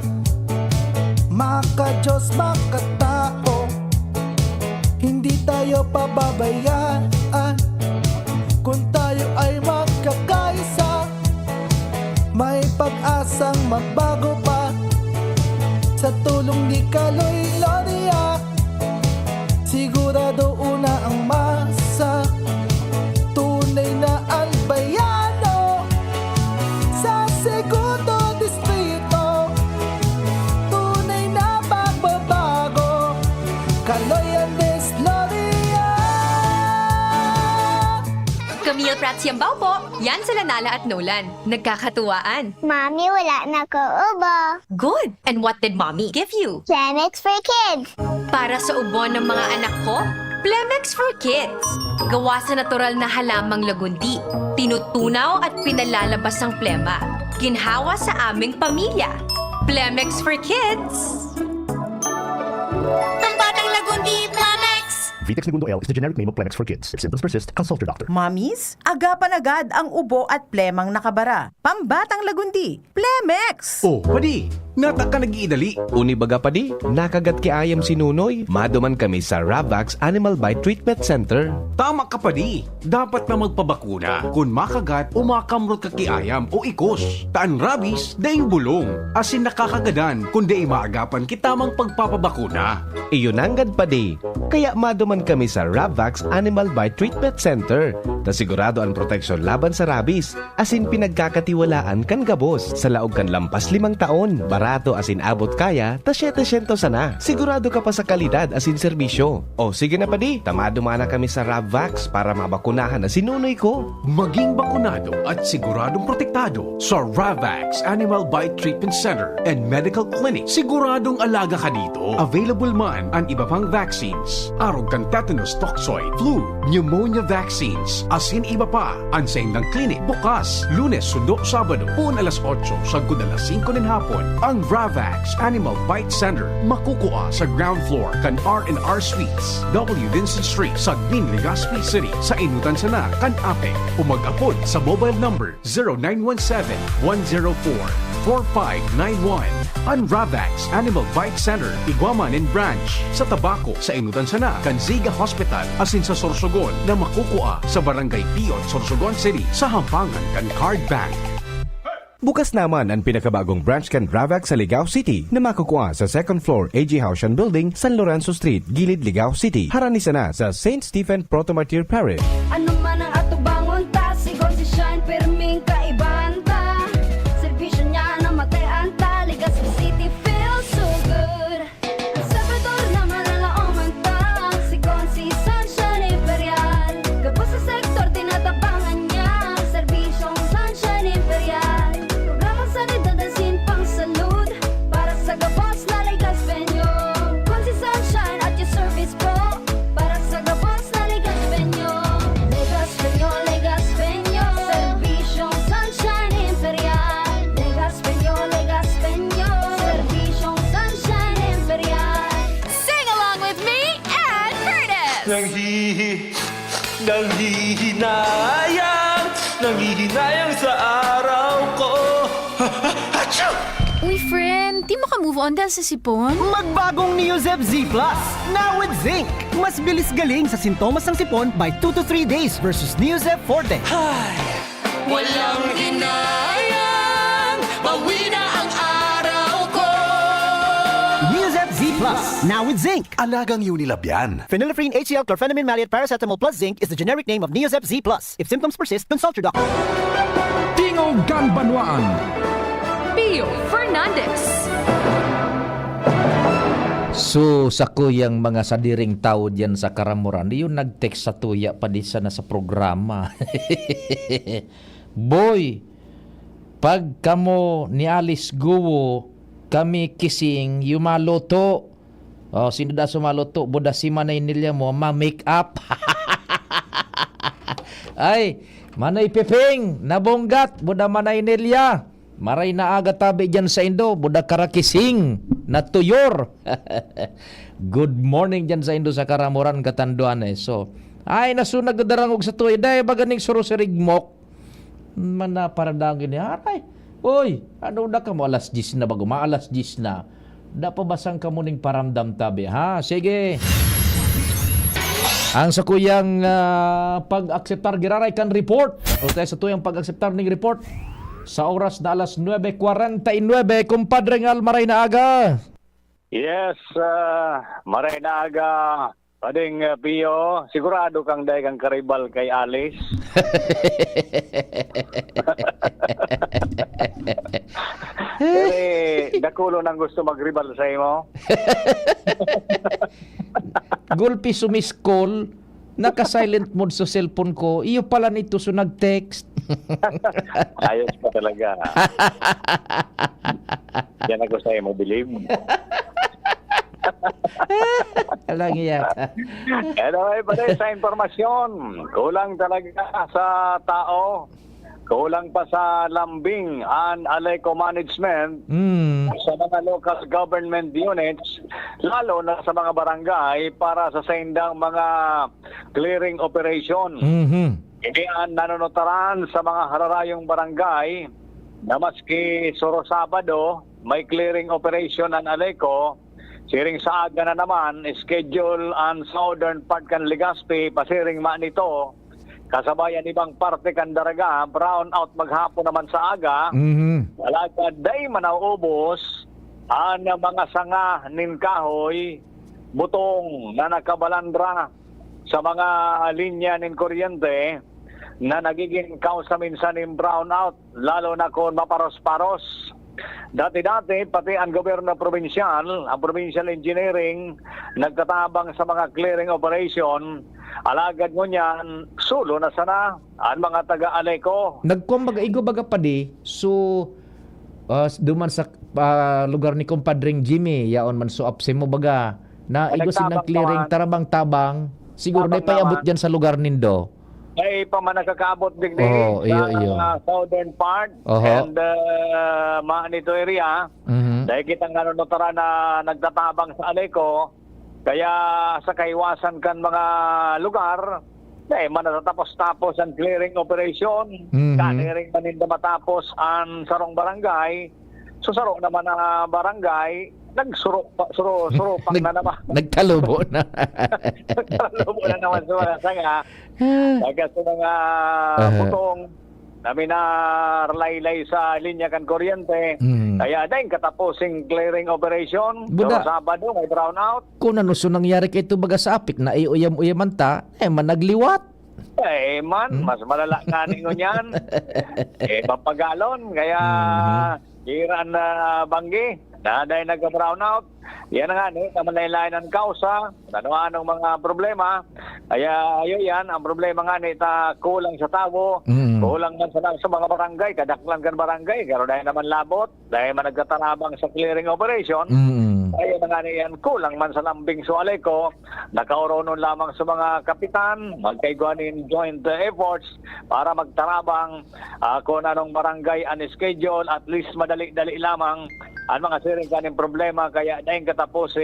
Maka-Diyos, makatao, hindi tayo pababayaan. Kung tayo ay magkakaisa, may pag-asang magbago pa. Sa tulong ni Kaloy Gloria, sigurado una ang masa. Tunay na albayano sa Segundo Distrito. Tunay na pagbabago, Kaloy Andes Gloria. Camille Prats Yambao po. Yan sila Nala at Nolan. Nagkakatuwaan. Mami, wala na ko ubo. Good. And what did Mommy give you? Plemex for kids. Para sa ubo ng mga anak ko, Plemex for Kids. Gawa sa natural na halamang lagundi. Tinutunaw at pinalalabas ang plema. Ginhawa sa aming pamilya. Plemex for Kids. Pambatang lagundi, Plemex. Vitex Segundo L is the generic name of Plemex for kids. If symptoms persist, consult your doctor. Mamis, agapan agad ang ubo at plemang nakabara. Pambatang lagundi, Plemex! Oh, padi, nata ka nag-iidali. Uni baga padi, nakagat ki ayam si Nunoy. Maduman kami sa Ravax Animal Bite Treatment Center. Tama ka padi. Dapat na magpabakuna kung makagat o makamrot ka kiayam o ikos. Taan rabies, daing bulong. Asin nakakagadan kung di maagapan kitamang pagpapabakuna. Iyon anggad padi. Kaya maduman kami sa Ravax Animal Bite Treatment Center. Ta sigurado ang proteksyon laban sa rabies. Asin pinagkakatiwalaan kan gabos. Sa laog kan lampas 5 taon. Barato asin abot kaya, ta 700 sana. Sigurado ka pa sa kalidad asin serbisyo. O sige na padi, tamado mana kami sa Ravax para mabakunahan na sinunoy ko. Maging bakunado at siguradong protektado sa Ravax Animal Bite Treatment Center and Medical Clinic. Siguradong alaga ka dito. Available man ang iba pang vaccines. Arog kang tetanus toxoid, flu, pneumonia vaccines, asin iba pa. Ang saindang clinic bukas, Lunes, Sundo, Sabado, pun alas 8, sagud alas 5 ng hapon. Ang Ravax Animal Bite Center makukuha sa ground floor kan R&R Suites, W. Vincent Street, Sagbin, Legazpi City. Sa inutan sana kan Ape. Umag-apod sa mobile number 0917-104-4591. Ang Ravax Animal Bite Center, Iguaman and Branch. Sa Tabaco, sa inutan sana kan Ziga Hospital, asin sa Sorsogon na makukuha sa Barangay Piot, Sorsogon City. Sa Hampangan kan Card Bank. Bukas naman ang pinakabagong branch kan Ravax sa Ligao City na makukuha sa second floor AG Haushan Building, San Lorenzo Street, Gilid, Ligao City. Harani sana sa St. Stephen Protomartyr Parish. Ano man ang atubangon ta, sigon si Shine, perming kaibahan ta. Servisyo niya na matean ta, Legazpi City feels so good. Sa Pedor na malalaoman ta, sigon si Sunshine Imperial. Gabos sa sektor, tinatabangan niya, serbisyong Sunshine Imperial. Programa sa nidadasin pang salud, para sa gabos na Legazpenyo. Kung si Sunshine at your service pro, para sa gabos na Legazpenyo. Yes! Nanghihinayang sa araw ko. Uy, friend, di mo ka move on dahil sa sipon? Magbagong Neozeb Z Plus, now with zinc. Mas bilis galing sa sintomas ng sipon by 2 to 3 days versus Neozeb Forte. Walang inayang, bawi na ang araw ko. Neozeb Z Plus, now with zinc. Alagang Unilab yan. Phenylephrine HCl chlorphenamine maleate paracetamol plus zinc is the generic name of Neozeb Z Plus. If symptoms persist, consult your doctor. Tingog Ganbanwaan. Pio Fernandez. So, sa kuyang mga sadiring tao dyan sa Karamuran, yung nag-text sa tuya pa di sana sa programa. Boy, pag kamo ni Alice Guo, kami kising, yung maloto. Oh, sino da sumaloto? Buda si manay nilya mo, ma-make up. Ay, manay piping, nabonggat, buda manay nilya. Maray na aga tabi dyan sa Indo, buda karakising, natuyor. Good morning dyan sa Indo sa Karamuran, Katanduan eh. So, ay nasunag darangog sa tuwi, dahil baganing suro si Rigmok. Mana paradangin niya, aray, uy, ano na ka mo, alas 10 na bago, maalas 10 na. Da pa basang ka muning paramdam tabi, ha? Sige. Ang sa kuyang pag-akseptar giraray kan report. O tayo sa tuyang pag-akseptar ning report. Sa oras na alas 9:49, kumpadre ng Almaray na aga. Yes, maray na aga. Pading Pio, sigurado kang dahi kang karibal kay Alice. Pero dakulo nang gusto magribal sa imo. Gulpi sumiskol, naka-silent mode sa cellphone ko. Iyo pala nito so nag-text. Ayos pa talaga. Yan ako sa imo, believe. Alang iya. Anyway, pala sa impormasyon, kulang talaga sa tao, kulang pa sa lambing and Aleco management sa mga local government units, lalo na sa mga barangay para sa saindang mga clearing operation. Hindi ang nanonotaran sa mga hararayong barangay na maski Soro Sabado may clearing operation ang Aleco. Siring sa aga na naman, schedule ang southern part kan Legazpi, pasiring ma nito, kasabayan ibang parte kan Daraga, brown out maghapon naman sa aga, wala ka day manaubos ang mga sanga nin kahoy, butong na nakabalandra sa mga linya nin kuryente na nagiging kausa minsan ng brown out, lalo na kung maparos-paros. Dati-dati, pati ang gobyerno provinsyal, ang provincial engineering, nagtatabang sa mga clearing operation. Alagad mo niyan, sulo na sana ang mga taga-Aleco. Nagkumbaga, igo baga pa di, so, duman sa lugar ni kumpadring Jimmy, yaon man so apse mo baga, na igo sinang clearing tarabang-tabang, siguro na ipayabot dyan sa lugar nindo. Ay pa man nakakaabot digdi sa southern part and nito area. Dahil kitang notara na nagtatabang sa Aleco, kaya sa kaiwasan kan mga lugar, dahil man natatapos-tapos ang clearing operation, kaniring maninda matapos ang sarong barangay, so sarong naman na barangay, nagsuro pa na naman. Nagkalubo na. Nagkalubo na naman sa mga sanga. Kaya sa mga putong namin na laylay sa linya kan kuryente. Kaya dahil katapusing clearing operation, Buda, so Sabado may brown out. Kung ano so nangyari kay ito baga sa apik na iuyam-uyaman ta, managliwat. Mas malala nga ninyo yan. Papagalon, kaya hiraan na banggi. Na dahil nag-brown out, yan nga namanlaylayan ang kausa, ano-anong mga problema. Kaya yan, ang problema nga kulang sa tao, kulang man sa mga barangay, kadaklan kan barangay, pero dahil naman labot, dahil man nagkatarabang sa clearing operation, kaya nga yan, kulang man sa lambing sa Aleco, nakaoronon lamang sa mga kapitan, magkaiguanin joint efforts para magtarabang kung anong barangay ang schedule, at least madali-dali lamang ang mga siring kaning problema. Kaya dahil katapos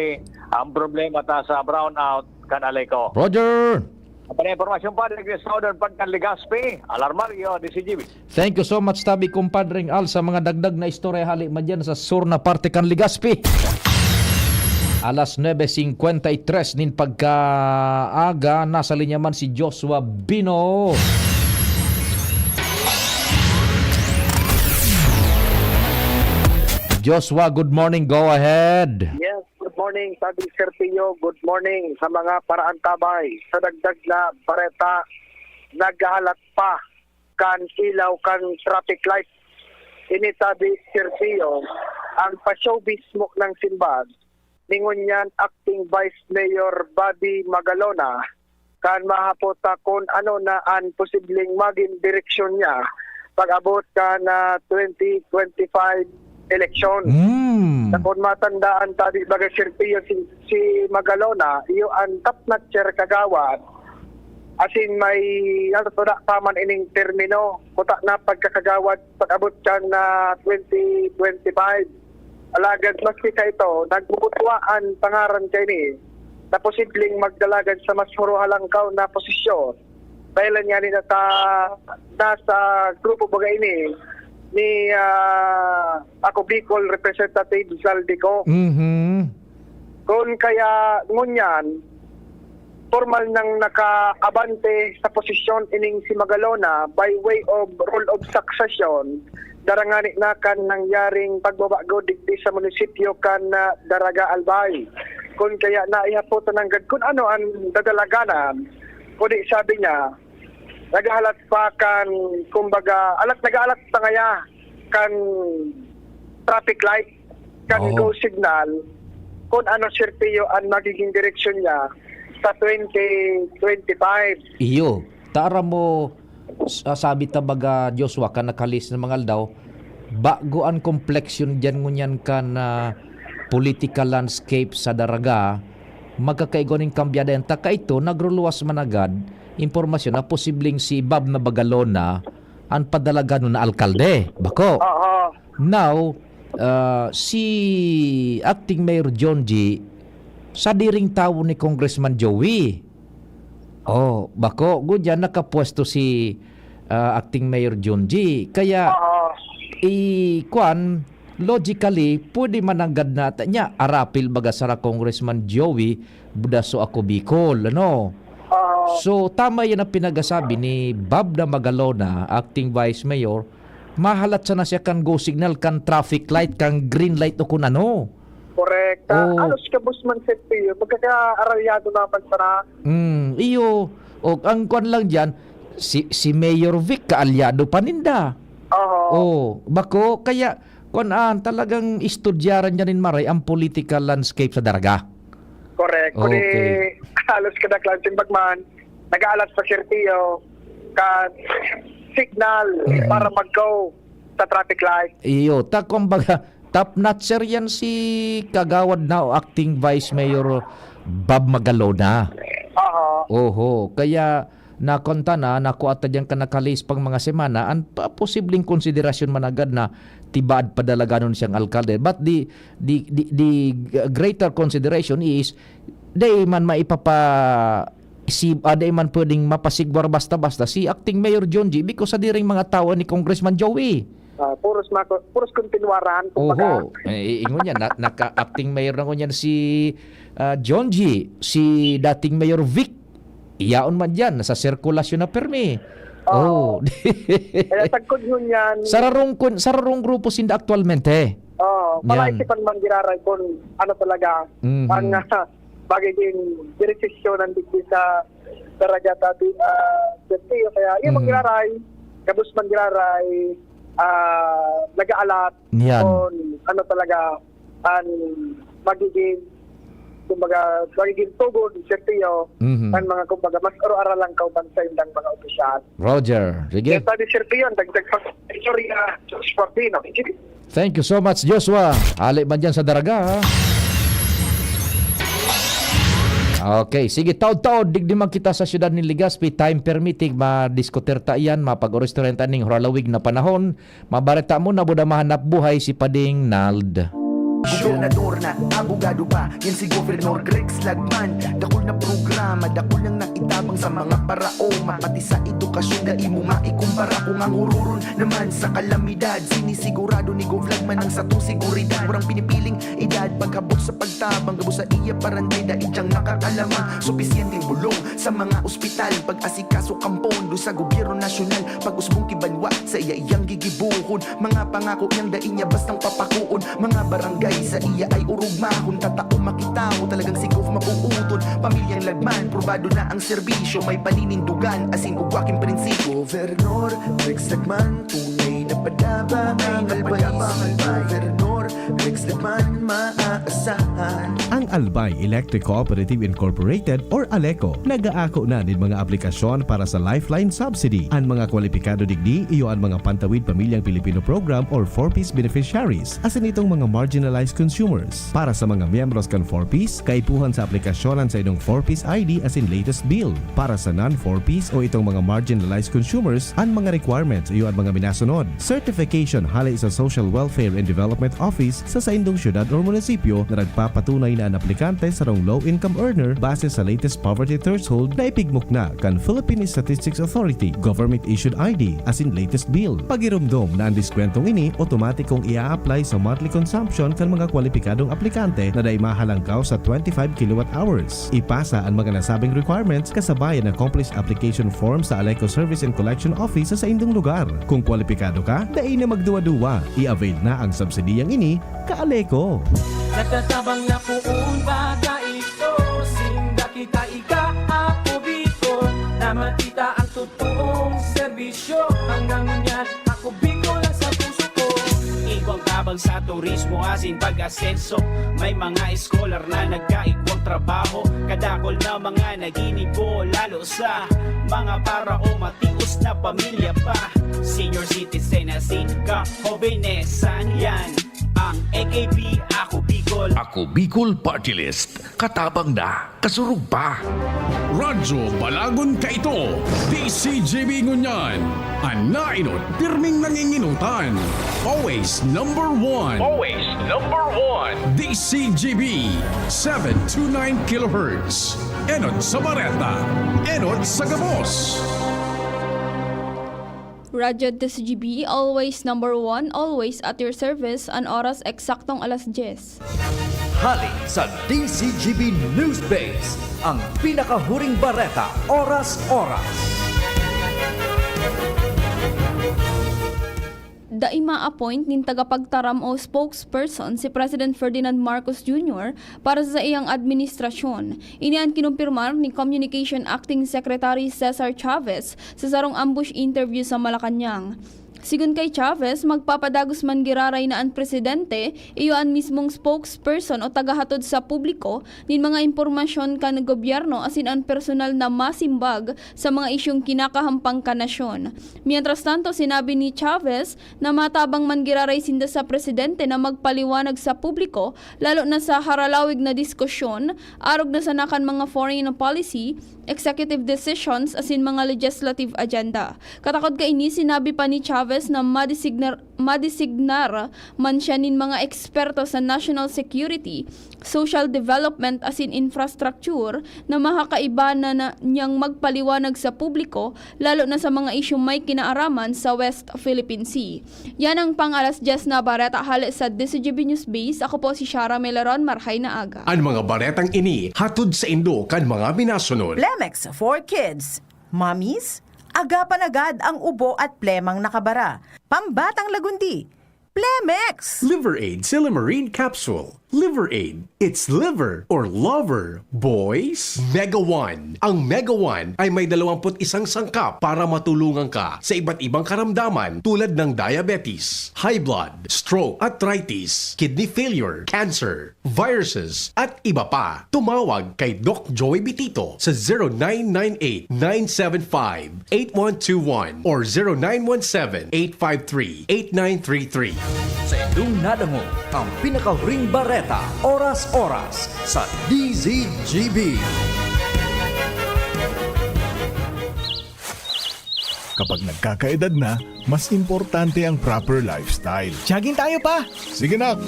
ang problema ta sa brownout, kan Aleco. Roger! Para informasyon pa ng Southern Pagkan Legazpi, Alarmario, DCGB. Thank you so much, tabi kumpadring Al, sa mga dagdag na istorya hali man dyan sa sur na parte kan Legazpi. Alas 9:53 nin pagkaaga, nasa linya man si Joshua Bino. Joshua, good morning. Go ahead. Yes, good morning, Sabi Serpillo. Good morning sa mga paraan tabay. Sa dagdag na bareta, naghahalat pa kan ilaw kan traffic light. Ini Sabi Serpillo, ang pa-showbiz mo ng Simbad, ningon yan acting Vice Mayor Bobby Magalona, kan mahapota kung ano na ang posibleng maging direksyon niya pag-abot ka na 2025 eleksyon. Kung matandaan tadi bagay Serpillo si Magalona, iyo ang top-notcher kagawad, asin may paman ining termino, kuta na pagkakagawad pag-abot ka na 2025. Alagad maski ka ito, nagbubutuaan pangaran kay ni na posibleng magdalagad sa mas huruhalangkaw na posisyon. Dahil niya ni nasa grupo bagay ni ako Bicol Representative Saldico. Kung kaya ngunyan, formal nang nakaabante sa posisyon ining si Magalona by way of rule of succession, darangani na kan nangyaring pagbabago digdi sa munisipyo kan Daraga Albay. Kung kaya naihapotan ng gad kung ano ang dadalaganan, kundi sabi niya, nagahalat pa kan, kumbaga, nagaalat pa ngaya kan traffic light, kan go signal, kung ano Serpillo ang magiging direksyon niya sa 2025. Iyo, tara mo, sabi tabaga Joshua, ka nakalis ng mga aldaw, bago ang complexion dyan ngunyan ka na political landscape sa Daraga, magkakaigoning kambyada yan. Taka ito, nagruluwas managad, impormasyon na posibleng si Bob na Bagalona ang padalaga na alkalde. Bako. Now, si Acting Mayor John G. sa diring tao ni Congressman Joey. Bako, gudyan nakapwesto si Acting Mayor John G. Kaya, logically, pwede mananggad na niya arapil baga sa Congressman Joey budaso ako Bicol, ano? So, tama yan ang pinagasabi ni Bob na Magalona, Acting Vice Mayor, mahalat sa na siya kan go signal, kan traffic light, kan green light o kung ano. Correct. Alos ka busman Serpillo, magkaka-aralyado naman sana. Iyo. O, ang kwan lang dyan, si Mayor Vic, kaalyado paninda. Bako, kaya, talagang istudyaran niya rin maray ang political landscape sa Daraga. Correct. Kundi halos kadaklan bagman, nag-aalat sa Serpillo ka signal para mag-go sa traffic light. Iyo, kumbaga, top-notcher yan si kagawad na o Acting Vice Mayor Bob Magalona. Kaya nakonta na, nakuata dyan ka nakalis pang mga semana, ang posibleng konsiderasyon managad na tibaad padalaganon siyang alkalde. But the greater consideration is, day man day man pwedeng mapasigwar basta-basta si Acting Mayor John G. because sa diring mga tao ni Congressman Joey. Puros kontinuaran. Ingon yan, naka-Acting Mayor na ngunyan si John G. Si dating Mayor Vic, iyaon man dyan, nasa sirkulasyon na permi. Kaya tagkod yun yan. Sararong grupo sinda aktualmente. Palaisipan man giraray kung ano talaga ang magiging direksyon ng digdi sa Daraga tati Serpillo. Kaya yung magiraray, kabus man giraray, nag-aalat kung ano talaga ang magiging tugod Serpillo ang mga mas aro-aralang kauban sa indang mga opisyal. Roger. Sige. Sabi Serpillo, dagdag pag-istorya Sportino. Thank you so much, Joshua. Ali man dyan sa Daraga, ha? Okay, sige, taod-taod digdi man kita sa siyudad ni Legazpi, time permitting, madiskuter ta iyan, mapag-orestauranta ning horalawig na panahon, mabareta mo na buda mahanap buhay si Pading Nald. Gobernador na, abogado pa, yan si Gobernador Rex Lagman. Dakol na programa, dakol nang naitabang sa mga paraoma. Pati sa edukasyon, dai mo maikumpara. Kung ang hururon naman sa kalamidad, sinisigurado ni Gov Lagman ang satong seguridad. Murang pinipiling edad, paghabot sa pagtabang, gabo sa iya parantay, dai diyang nakakalamang. Supisyenteng bulong sa mga ospital, pag-asikaso kampondo sa gobyerno nasyonal. Pag-usbong kibalwa sa iya iyang gigibuhon, mga pangako niyang dai niya bastang papakuon. Mga barangay sa iya ay urugmahon, tatao makitaw, talagang si Gov mapuuton. Pamilyang Lagman, probado na ang serbisyo, may paninindugan, asin ugwaking prinsipyo. Gobernador Rex Lagman, tunay na padaba, ang albay si Gobernador Rex Lagman, maaasahan. Ang Albay Electric Cooperative Incorporated or ALECO nagaako na din mga aplikasyon para sa Lifeline Subsidy. Ang mga kwalipikado digdi iyo ang mga Pantawid Pamilyang Pilipino Program or 4Ps beneficiaries asin itong mga marginalized consumers. Para sa mga miyembros kan 4Ps, kaipuhan sa aplikasyonan sa itong 4Ps ID asin latest bill. Para sa non-4Ps o itong mga marginalized consumers, ang mga requirements iyo ang mga minasunod. Certification halay sa Social Welfare and Development Office sa saindong syudad o munisipyo na nagpapatunay na ang aplikante sa rong low-income earner base sa latest poverty threshold na ipigmok na kan Philippine Statistics Authority government-issued ID asin latest bill. Pagirumdom na ang diskwentong ini otomatikong ia-apply sa monthly consumption kan mga kwalipikadong aplikante na day mahalangkaw sa 25 kWh. Ipasa ang mga nasabing requirements kasabayan ng accomplished application form sa ALECO Service and Collection Office sa indong lugar. Kung kwalipikado ka, dai na magduwa-duwa. I-avail na ang subsidiyang ini ka-ALECO. Nagtatabang na puun baka ito, sinda kita ika ako Bicol, na matita ang totoong serbisyo. Hanggang ngayon ako Bicol lang sa puso ko. Ikwang tabang sa turismo asin pag-asenso, may mga scholar na nagkaikwang trabaho. Kadakol na mga naginibo, lalo sa mga para o matius na pamilya pa. Senior citizen asin ka-hobenesan, yan ang AKP Ako Bicol. Ako Bicol Party List. Katabang na, kasurug pa. Radyo Balagon Kaito. DCGB Ngunyan. Anainot, pirming nanginginutan. Always number one. Always number one. DCGB 729 kHz. Enot sa Bareta. Enot sa Gabos. Radyo DCGB, always number one, always at your service, an oras eksaktong 10:00. Hali sa DCGB News Base, ang pinakahuring bareta, oras-oras. Dai ma-appoint nin tagapagtaram o spokesperson si President Ferdinand Marcos Jr. para sa iyang administrasyon. Inian kinumpirmar ni Communication Acting Secretary Cesar Chavez sa sarong ambush interview sa Malacanang. Sigun kay Chavez, magpapadagos man giraray na ang presidente, iyo ang mismong spokesperson o tagahatod sa publiko nin mga impormasyon kan gobyerno asin ang personal na masimbag sa mga isyong kinakahampang kanasyon. Mientras tanto, sinabi ni Chavez na matabang man giraray sinda sa presidente na magpaliwanag sa publiko, lalo na sa haralawig na diskusyon, arog na sanakan mga foreign policy, executive decisions asin mga legislative agenda. Katakod ka ini, sinabi pa ni Chavez na madisignar man siya nin mga eksperto sa national security, social development asin infrastructure na makakaiba na niyang magpaliwanag sa publiko, lalo na sa mga isyong may kinaaraman sa West Philippine Sea. Yan ang pang-10:00 na bareta hali sa DCGB News Base. Ako po si Shara Melaron, marhay na aga. Ang mga baretang ini hatod sa Indo kan mga minasunod. Plemex for Kids. Mommies, agapan agad ang ubo at plemang nakabara. Pambatang lagundi. Plemex! Liver Aid Silimarine Capsule. Liver Aid. It's liver or lover, boys. Mega One. Ang Mega One ay may 21 sangkap para matulungan ka sa iba't ibang karamdaman tulad ng diabetes, high blood, stroke, arthritis, kidney failure, cancer, viruses, at iba pa. Tumawag kay Doc Joey Bitito sa 0998-975-8121 or 0917-853-8933. Sa indong nadango, ang pinakahuring bareta, oras-oras sa DZGB. Kapag nagkakaedad na, mas importante ang proper lifestyle. Jogging tayo pa! Sige nak!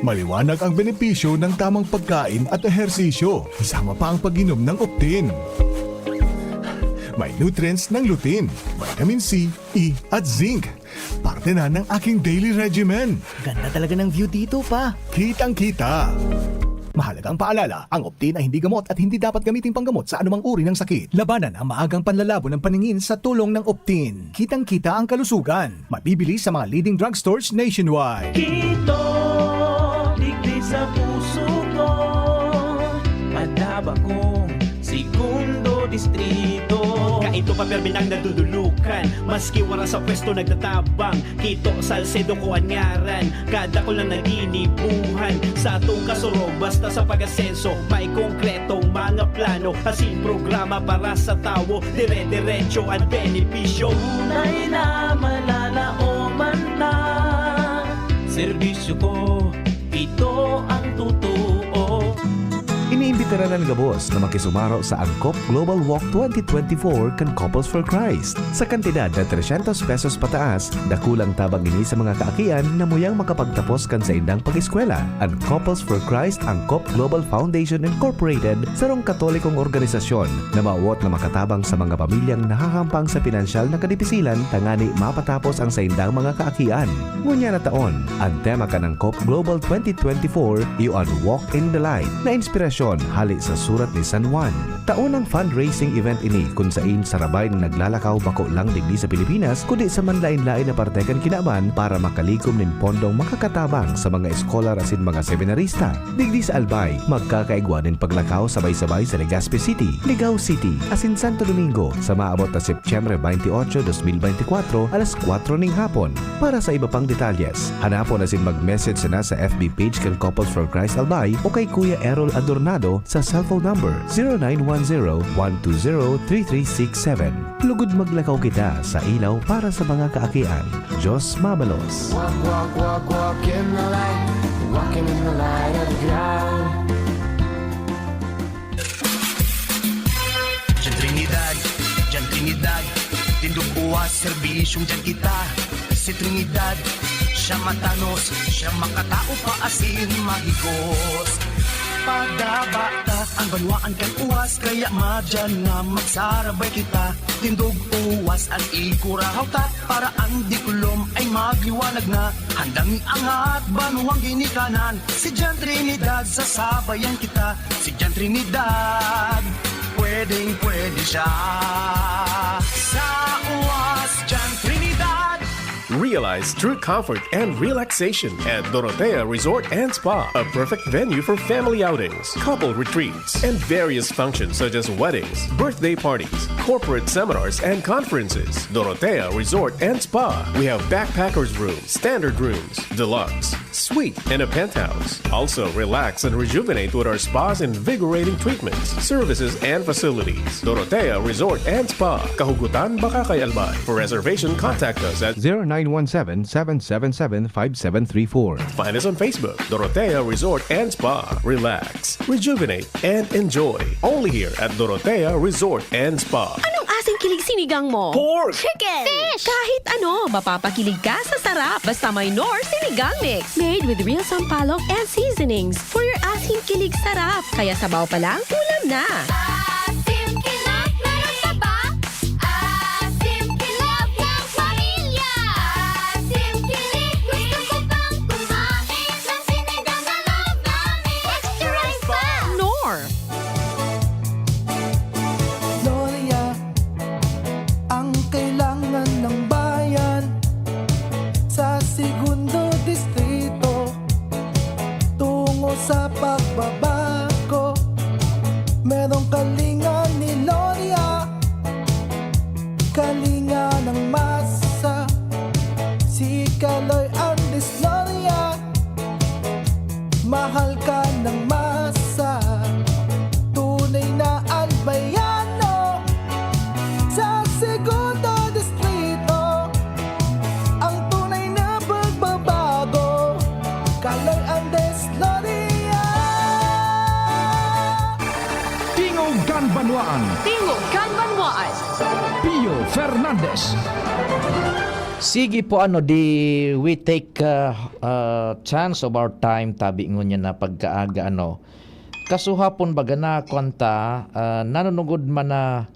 Maliwanag ang benepisyo ng tamang pagkain at ehersisyo. Kasama pa ang pag-inom ng Optin. May nutrients ng lutein, vitamin C, E at zinc. Parte na ng aking daily regimen. Ganda talaga ng view dito pa. Kitang-kita. Mahalaga ang paalala, ang Optin ay hindi gamot at hindi dapat gamitin panggamot sa anumang uri ng sakit. Labanan ang maagang panlalabo ng paningin sa tulong ng Optin. Kitang-kita ang kalusugan. Mabibili sa mga leading drugstores nationwide. Kito, ligtas sa puso ko. Madaba kong segundo distrito. Kaito pa perminang nadudulukan. Maski wala sa pwesto nagtatabang. Kito Salcedo ko anyaran. Kada ko lang naginibuhan. Sa atong kasurong basta sa pag-asenso. May konkretong mga plano. Asin programa para sa tao. Dire-diretso at benepisyo. Tunay na malalaoman na. Serbisyo ko, ito ang totoo. Iniimbita na ng Gabos na makisumaro sa Angkop Global Walk 2024 kan Couples for Christ. Sa kantidad na 300 pesos pataas, dakulang tabang ini sa mga kaakian na muyang makapagtapos kan sa indang pag-eskwela. Ang Couples for Christ Angkop Global Foundation Incorporated sarong katolikong organisasyon na maawot na makatabang sa mga pamilyang nahahampang sa pinansyal na kadipisilan tangani mapatapos ang sa indang mga kaakian. Ngunya na taon, ang tema kan Angkop Global 2024 iyon Walk in the Light na inspirasyon hali sa surat ni San Juan. Taunang fundraising event ini kung saan sarabay ng naglalakaw bako lang digdi sa Pilipinas kundi sa manlain-lain na partekan kinaban para makalikom nin pondong makakatabang sa mga eskolar asin mga seminarista. Digdi sa Albay, magkakaigwanin paglakaw sabay-sabay sa Legazpi City, Ligao City, asin Santo Domingo sa maabot na Setyembre 28, 2024 alas 4 ning hapon. Para sa iba pang detalyes, hanapon asin mag-message na sa FB page kan Couples for Christ Albay o kay Kuya Errol Adornado sa cellphone number 0910-120-3367. Lugod maglakaw kita sa ilaw para sa mga kaakian. Diyos mabalos. Walk, walk, walk, walk in the light. Walking in the light of God. Diyan Trinidad, tindog buwas, serbisyong dyan kita. Si Trinidad, siya matanos, siya makatao pa asin mahigos. Padabata ang banwaan kan uwas, kaya madyan nga magsarabay kita. Tindog uwas at ikurahaw ta, para ang dikulom ay magliwanag na. Handang iangat banuang ginikanan, si Diyan Trinidad sasabayan kita. Si Diyan Trinidad, pwedeng pwede siya. Sa uwas, Diyan Trinidad. Realize true comfort and relaxation at Dorotea Resort and Spa, a perfect venue for family outings, couple retreats, and various functions such as weddings, birthday parties, corporate seminars, and conferences. Dorotea Resort and Spa. We have backpackers rooms, standard rooms, deluxe, suite, and a penthouse. Also, relax and rejuvenate with our spas and invigorating treatments, services, and facilities. Dorotea Resort and Spa, Kahugutan, Bakakay, Albay. For reservation, contact us at 0917-777-5734. Find us on Facebook, Dorotea Resort and Spa. Relax, rejuvenate, and enjoy. Only here at Dorotea Resort and Spa. Anong asing kilig sinigang mo? Pork! Chicken! Fish! Kahit ano, mapapakilig ka sa sarap basta may Nor Sinigang Mix. Made with real sampalok and seasonings for your asing kilig sarap. Kaya sabaw pa lang, ulam na. Asim kilap, meron ka ba? Asim kilap ng pamilya. Asim kilig, gusto ko pang kumain ng sinigang na loob namin. Extra rice pa! Nor! Gloria, ang kailangan ng bayan sa segundo distrito tungo sa pagbabago. Merong kalinga ni Gloria, kalinga ng masa. Si Kaloy Andes Gloria, mahal ka ng masa. Tingugan Banwaan, Tingugan Banwaan. Pio Fernandez. Sige po we take chance of our time tabi ngunya na pagkaaga kasuhapon baga na kwanta nanunugod man na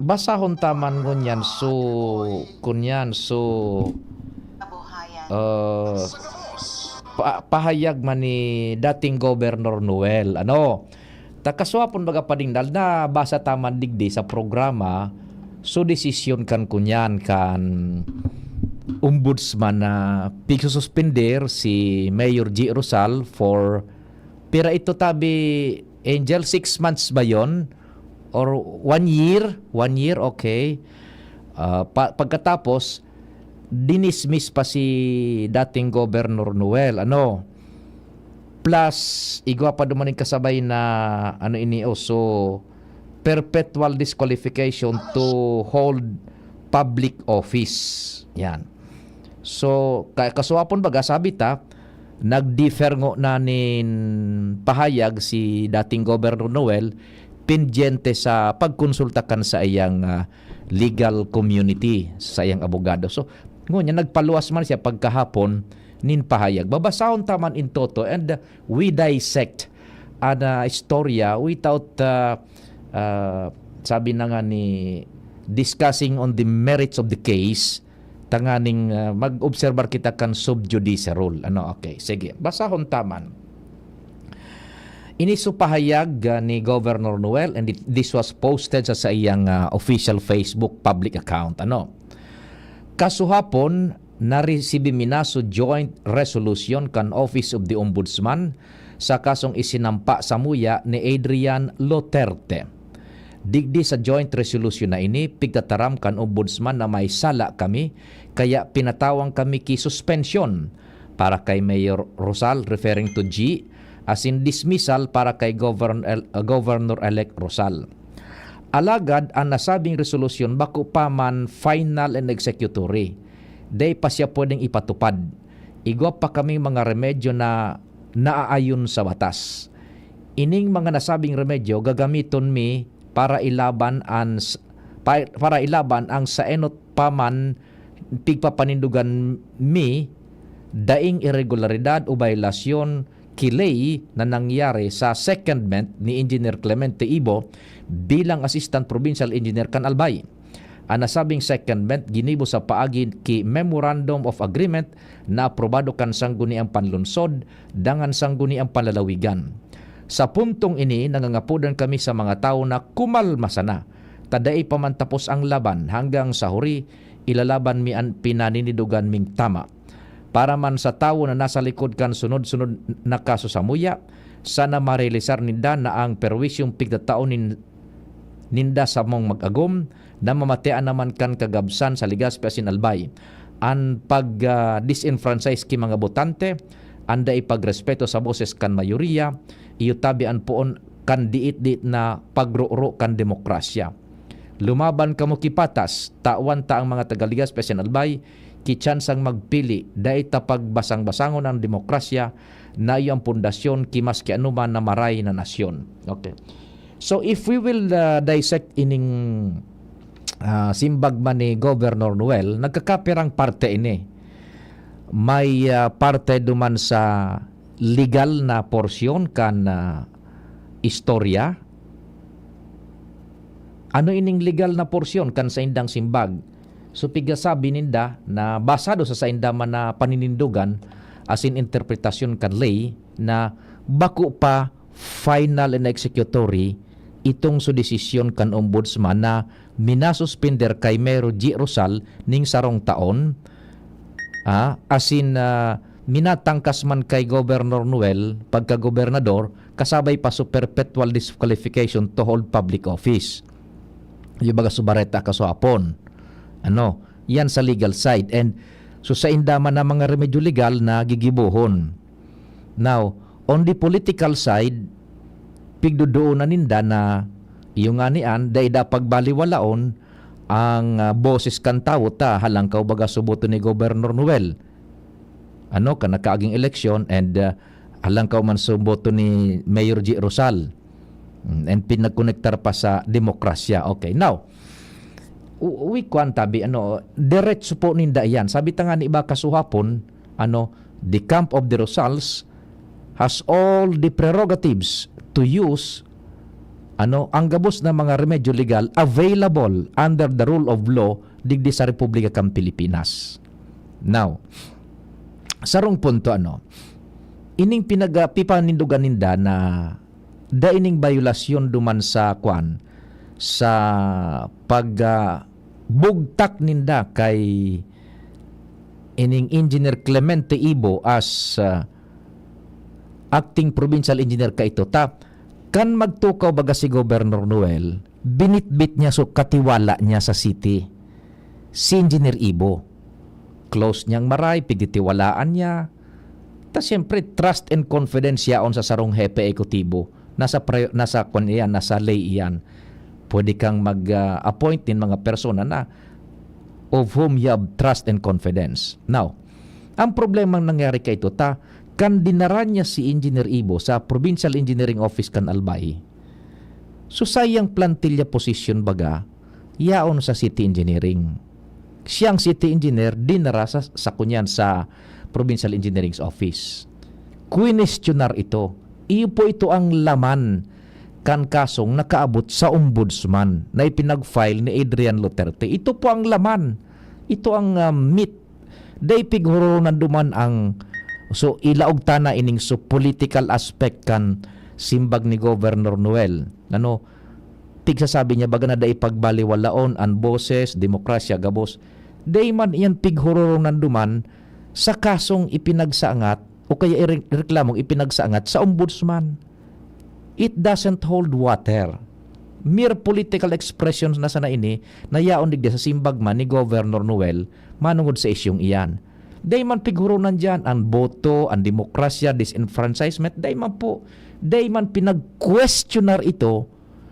basahon taman ngunyan pahayag man ni dating Governor Noel takasuhapon baga padingdal na basa taman digdi sa programa. So desisyon kan kunyan kan ombudsman na pigsususpender si Mayor G. Rosal for pira ito tabi Angel 6 months ba yon or 1 year? 1 year, okay. Pagkatapos dinismiss pa si dating Governor Noel plus igwa pa dumaning kasabay na so perpetual disqualification to hold public office. Yan. So, kasuhapon baga sabi nag-differ na nin pahayag si dating Governor Noel pendiente sa pagkonsultakan sa iyang legal community, sa iyang abogado. So, ngunya nagpaluwas man siya pagkahapon nin pahayag. Babasahon taman in toto and we dissect an istorya without sabi na nga ni discussing on the merits of the case tanganing mag-obserbar kita kan sub judice rule. Okay, sige. Basahon taman. Inisupahayag ni Governor Noel and this was posted sa iyang official Facebook public account. Kasuhapon naresibi minaso joint resolution kan Office of the Ombudsman sa kasong isinampa sa muya ni Adrian Loterte. Digdi sa joint resolution na ini, pigtataram kan ombudsman na may sala kami, kaya pinatawang kami ki suspension para kay Mayor Rosal, referring to G, as in dismissal para kay Governor-elect Rosal. Alagad, ang nasabing resolution bako pa man final and executory. Day pa siya pwedeng ipatupad. Igwa pa kami mga remedyo na naaayon sa batas. Ining mga nasabing remedyo gagamiton mi para ilaban ang sa enot paman pigpapanindugan mi daing irregularidad o biolasyon kilay na nangyari sa secondment ni Engineer Clemente Ibo bilang Assistant Provincial Engineer kan Albay. Ang nasabing secondment ginibo sa paagi ki Memorandum of Agreement na aprobado kan sangguniang panlunsod dangan sangguniang panlalawigan. Sa puntong ini, nangangapudan kami sa mga tao na kumalmasa na. Taday pa man tapos ang laban hanggang sa huri, ilalaban mi ang pinaninidugan ming tama. Para man sa tao na nasa likod kan sunod-sunod na kaso sa muya, sana marealisar ninda na ang perwisyong pigtatao ninda sa mong mag-agom na mamatean naman kan kagabsan sa Legazpi asin Albay. Ang pag-disenfranchise ki mga botante, anda ipagrespeto sa boses kan mayoriya, iyutabian poon kan diit-diit na pagruro kan demokrasya. Lumaban kamo kipatas, tawan ta ang mga tagaligas pesen Albay, kitsansang magpili, dahil pagbasang-basangon ang demokrasya na iyang pundasyon kimaski anuman na maray na nasyon. Okay. So if we will dissect ining simbag man ni Governor Noel, nagkakapirang parte ini. May parte duman sa legal na porsyon kan istorya. Ano ining legal na porsyon kan sa indang simbag? So pigasabi ninda na basado sa inda man na paninindugan as in interpretasyon kan lay na bako pa final and executory itong so desisyon kan ombudsman na minasuspender kay Mayor G. Rosal ning sarong taon. As in minatangkas man kay Governor Noel pagka-gobernador kasabay pa so perpetual disqualification to hold public office. Yung baga subareta kasuapon. Yan sa legal side. And so sa indaman na mga remedyo legal na gigibuhon. Now, on the political side, pigdudoon na ninda na yung anian, daida pagbaliwalaon ang boses kan tao ta halang ka baga suboto ni Governor Noel. Ka nakaaging eleksyon and halang ka man suboto ni Mayor G. Rosal. And pinagkonektar pa sa demokrasya. Okay, now, uwi ko ang tabi, diretso po ninda yan. Sabi ta nga ni iba kasuhapon, the camp of the Rosals has all the prerogatives to use ang gabos na mga remedyo legal available under the rule of law digdi sa Republika kang Pilipinas. Now, sarong punto ining pinagpipanindugan ninda na daining violasyon duman sa sa pagbugtak ninda kay ining Engineer Clemente Ibo as acting provincial engineer ka ito. Kan magtukaw baga si Governor Noel, binitbit niya so katiwala niya sa city. Si Engineer Ibo. Close niyang maray, pigitiwalaan niya. Siyempre, trust and confidence yaon sa sarong hepe ekotibo. Nasa lay iyan. Pwede kang mag-appoint din mga persona na of whom you have trust and confidence. Now, ang problema nangyari kay ito, kan dinaran niya si Engineer Ibo sa Provincial Engineering Office kan Albay. So sayang plantilla position baga, yaon sa City Engineering. Siyang City Engineer dinara sa kunyan sa Provincial Engineering Office. Questionar ito. Iyo po ito ang laman kan kasong nakaabot sa ombudsman na ipinag-file ni Adrian Duterte. Ito po ang laman. Ito ang meat. Day piguro nanduman ang ilaog tana ining political aspect kan simbag ni Governor Noel. Pigsasabi niya baga na day pagbaliwalaon ang boses, demokrasya, gabos. Day man iyan pighuro nanduman sa kasong ipinagsaangat o kaya reklamong ipinagsaangat sa ombudsman. It doesn't hold water. Mere political expressions na sana ini na yaon digdi sa simbag man ni Governor Noel manungod sa isyong iyan. Day man pighuro nandyan ang boto, ang demokrasya, disenfranchisement, day man pinag-questionar ito,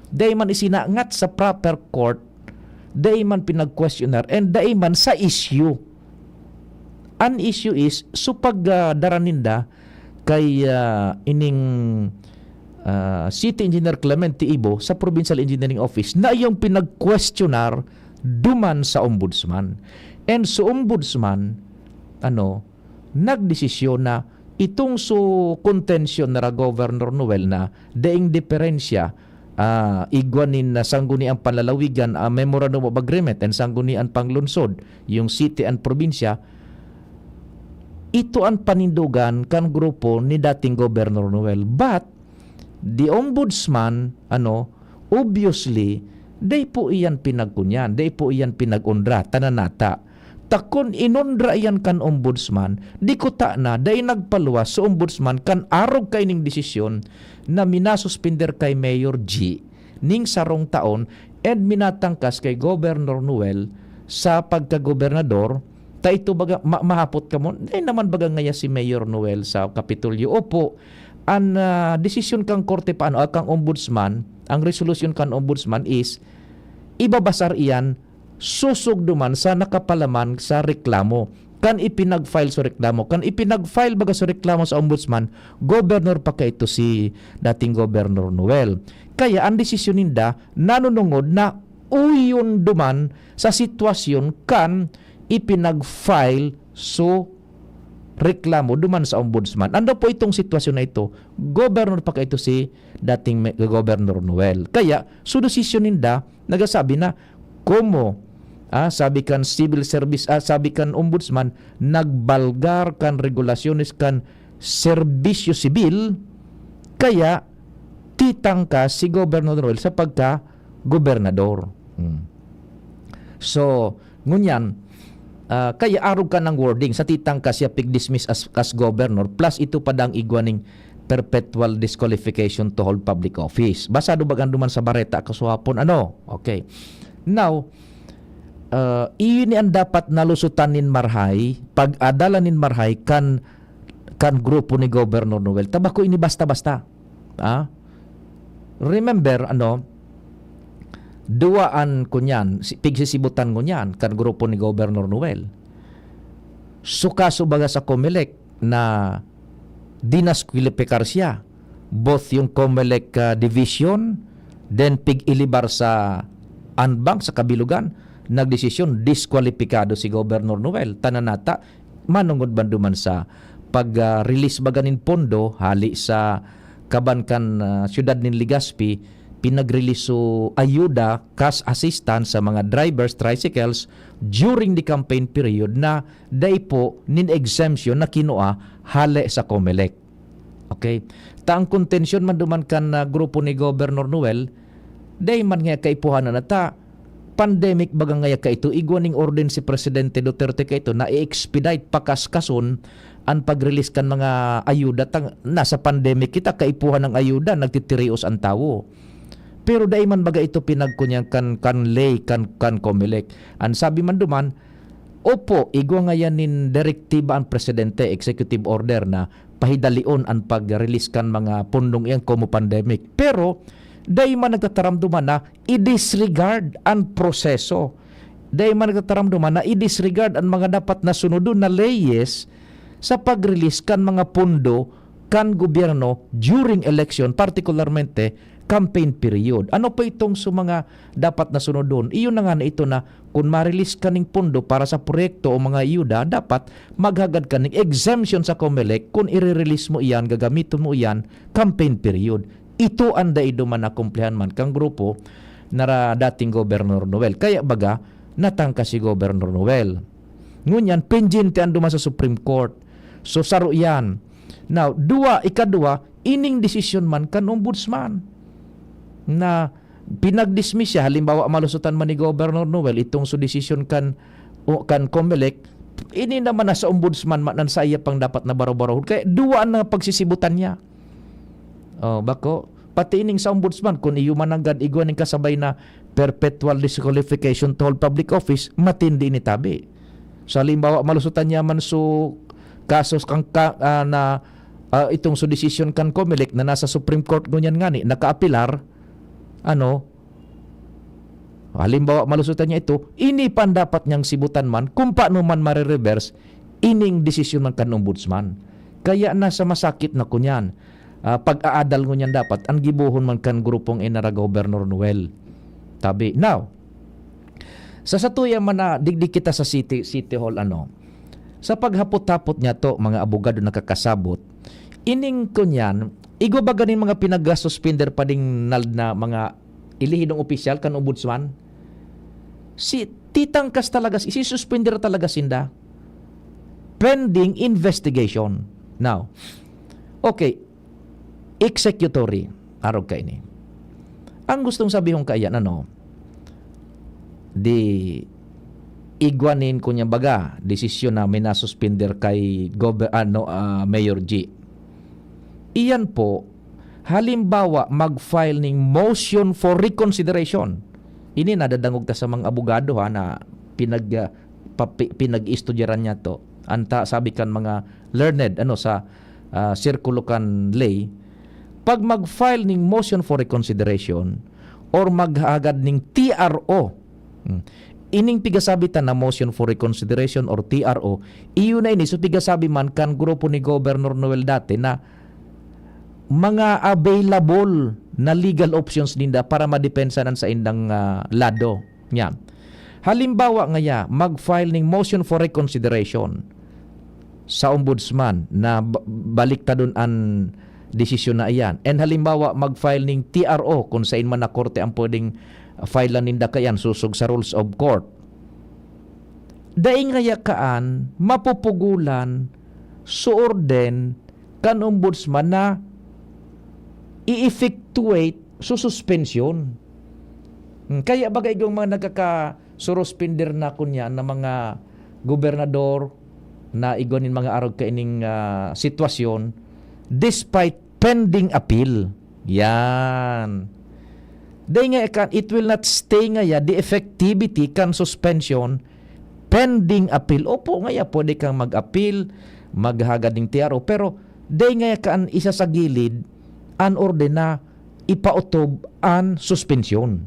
day man isinaangat sa proper court, day man pinag-questionar, and day man sa issue. An issue is, so pagdaraninda kay ining City Engineer Clemente Ibo sa Provincial Engineering Office na yung pinag-questionar duman sa ombudsman. And so ombudsman, nagdesisyon na itong contention na Governor Noel na daing diferensya igwanin na sangguni ang panlalawigan memorandum of agreement and sangguni ang panglunsod yung city and probinsya, ito ang panindugan kan grupo ni dating Governor Noel. But the ombudsman obviously day po iyan pinagkunyan, day po iyan pinagundra tananata. Takon inundra iyan kan ombudsman, di ko na day nagpaluwas sa ombudsman kan arog kay ning desisyon na minasuspender kay Mayor G ning sarong taon and minatangkas kay Governor Noel sa pagkagobernador. Ta ito baga mahapot ka mo, naman baga ngaya si Mayor Noel sa Kapitolyo. Opo, ang desisyon kang korte kang ombudsman, ang resolution kan ombudsman is ibabasar iyan susog duman sa nakapalaman sa reklamo. Kan ipinag-file sa reklamo. Kan ipinag-file baga sa reklamo sa ombudsman, governor pa ka ito si dating Governor Noel. Kaya ang desisyon ninda nanunungod na uyon duman sa sitwasyon kan ipinag-file so reklamo duman sa ombudsman. Ando po itong sitwasyon na ito, governor pa ka ito si dating Governor Noel. Kaya, so desisyon ninda, nagasabi na, sabi kan civil service, sabi kan ombudsman, nagbalgar kan regulasyones kan serbisyo sibil, kaya titangkas si Governor Noel sa pagka-gobernador. So, ngunyan, kaya arog ka ng wording sa titangkas siya pig-dismiss as governor plus ito pa dang igwaning perpetual disqualification to hold public office. Basado bagan duman sa bareta kasuhapon Okay. Now, iyon ang dapat nalusutan marhay, pag-adala marhay kan grupo ni Governor Noel. Tabako ini basta-basta. Remember, duaan kunyan, pigsisibutan kunyan kan grupo ni Governor Noel. Sukaso baga sa Comelec na dinaskwalipikar siya both yung COMELEC division, then pig-ilibar sa Anbang, sa Kabilugan, nagdesisyon, diskwalipikado si Governor Noel. Tananata, manungod banduman sa pag-release baganin pondo, hali sa kabankan siyudad nin Legazpi, pinag-release ayuda, cash assistance sa mga drivers, tricycles, during the campaign period na day po nin exemption na kinua hali sa COMELEC. Okay? Taang kontensyon man duman kan grupo ni Governor Noel, day man nga kaipuhanan na ta, pandemic baga nga ka ito, igwaning orden si Presidente Duterte ka ito na i-expedite pakaskason ang pag-release kan mga ayuda. Nasa pandemic kita, kaipuhan ng ayuda, nagtitirios ang tao. Pero day man baga ito pinagkunyang kan lay, kan COMELEC. Ang sabi man duman, opo, igwa nga yan nin direktiba ang Presidente, executive order na pahidalion ang pag-release kan mga pundong iyang como pandemic. Pero, day man nagtataramduman na i-disregard ang proseso. Day man nagtataramduman na i-disregard ang mga dapat na sunodon na leyes sa pag-release kan mga pundo kan gobyerno during election, particularmente campaign period. Ano pa itong mga dapat na sunodon? Iyon na nga na ito na kung ma-release ka ng pundo para sa proyekto o mga ayuda, dapat maghagad ka ng exemption sa COMELEC kung i-release mo iyan, gagamitin mo iyan, campaign period. Ito ang daido man nakumplihan man kang grupo na dating Governor Noel. Kaya baga, natangka si Governor Noel. Ngunyan, penjente ang duman sa Supreme Court. So, saro yan. Now, ikadua, ining desisyon man kan ombudsman na pinag-dismiss siya. Halimbawa, malusutan man ni Governor Noel itong desisyon kan COMELEC, ini naman na sa ombudsman man sa iya pang dapat na baro-baro. Kaya duwa na pagsisibutan niya. Bako, pati ining sa ombudsman, kung iyo mananggad igwan ng kasabay na perpetual disqualification to hold public office, matindi ni tabi. So, halimbawa, malusutan niya man kasos na itong decision kan COMELEC na nasa Supreme Court ngunyan ngani, nakaapilar, halimbawa, malusutan niya ito, ini pan dapat niyang sibutan man, kung paano man marireverse, ining decision man kan ombudsman. Kaya nasa masakit na kunyan. Pag-aadal ngunyan dapat, ang gibuhon man kan grupong inara Governor Noel. Tabi. Now, sa satuya man na digdig kita sa City Hall, sa paghapot-hapot niya to, mga abogado nakakasabot, ining kunyan, igubaganin mga pinag-suspender pa ding na mga ilihidong opisyal kan ombudsman. Titangkas talaga, isi-suspender talaga sinda. Pending investigation. Now, okay, executory, arog ka ini. Ang gustong sabihin kaya, igwanin ko niya baga, desisyon na may nasuspender kay Mayor G. Iyan po, halimbawa, mag-file ng motion for reconsideration. Ini nadadangog ta sa mga abogado na pinag-istudyaran niya to. Anta, sabi kan mga learned sa sirkulo kan lay, pag mag-file ng motion for reconsideration or maghagad ng TRO, ining pigasabitan na motion for reconsideration or TRO, iyon na ini. So pigasabi man kan grupo ni Governor Noel dati na mga available na legal options ninda para madepensanan sa indang lado. Yan. Halimbawa ngaya, mag-file ng motion for reconsideration sa ombudsman na balik ta dun ang desisyon na iyan. And halimbawa, mag-file ng TRO kung saan man na korte ang pwedeng file ninda kayan susog sa rules of court. Daing ngayakaan, mapupugulan, suorden, kan ombudsman na i-effectuate suspension. Kaya bagay yung mga nagkaka-suspender na kunya na mga gobernador na igonin mga arog kaining sitwasyon despite pending appeal. Yan. Dahil nga it will not stay nga the effectivity kan suspension pending appeal. Opo nga pwede kang mag-appeal, maghagad ng TRO, pero dahil nga isa sa gilid an orden na ipautob an suspension.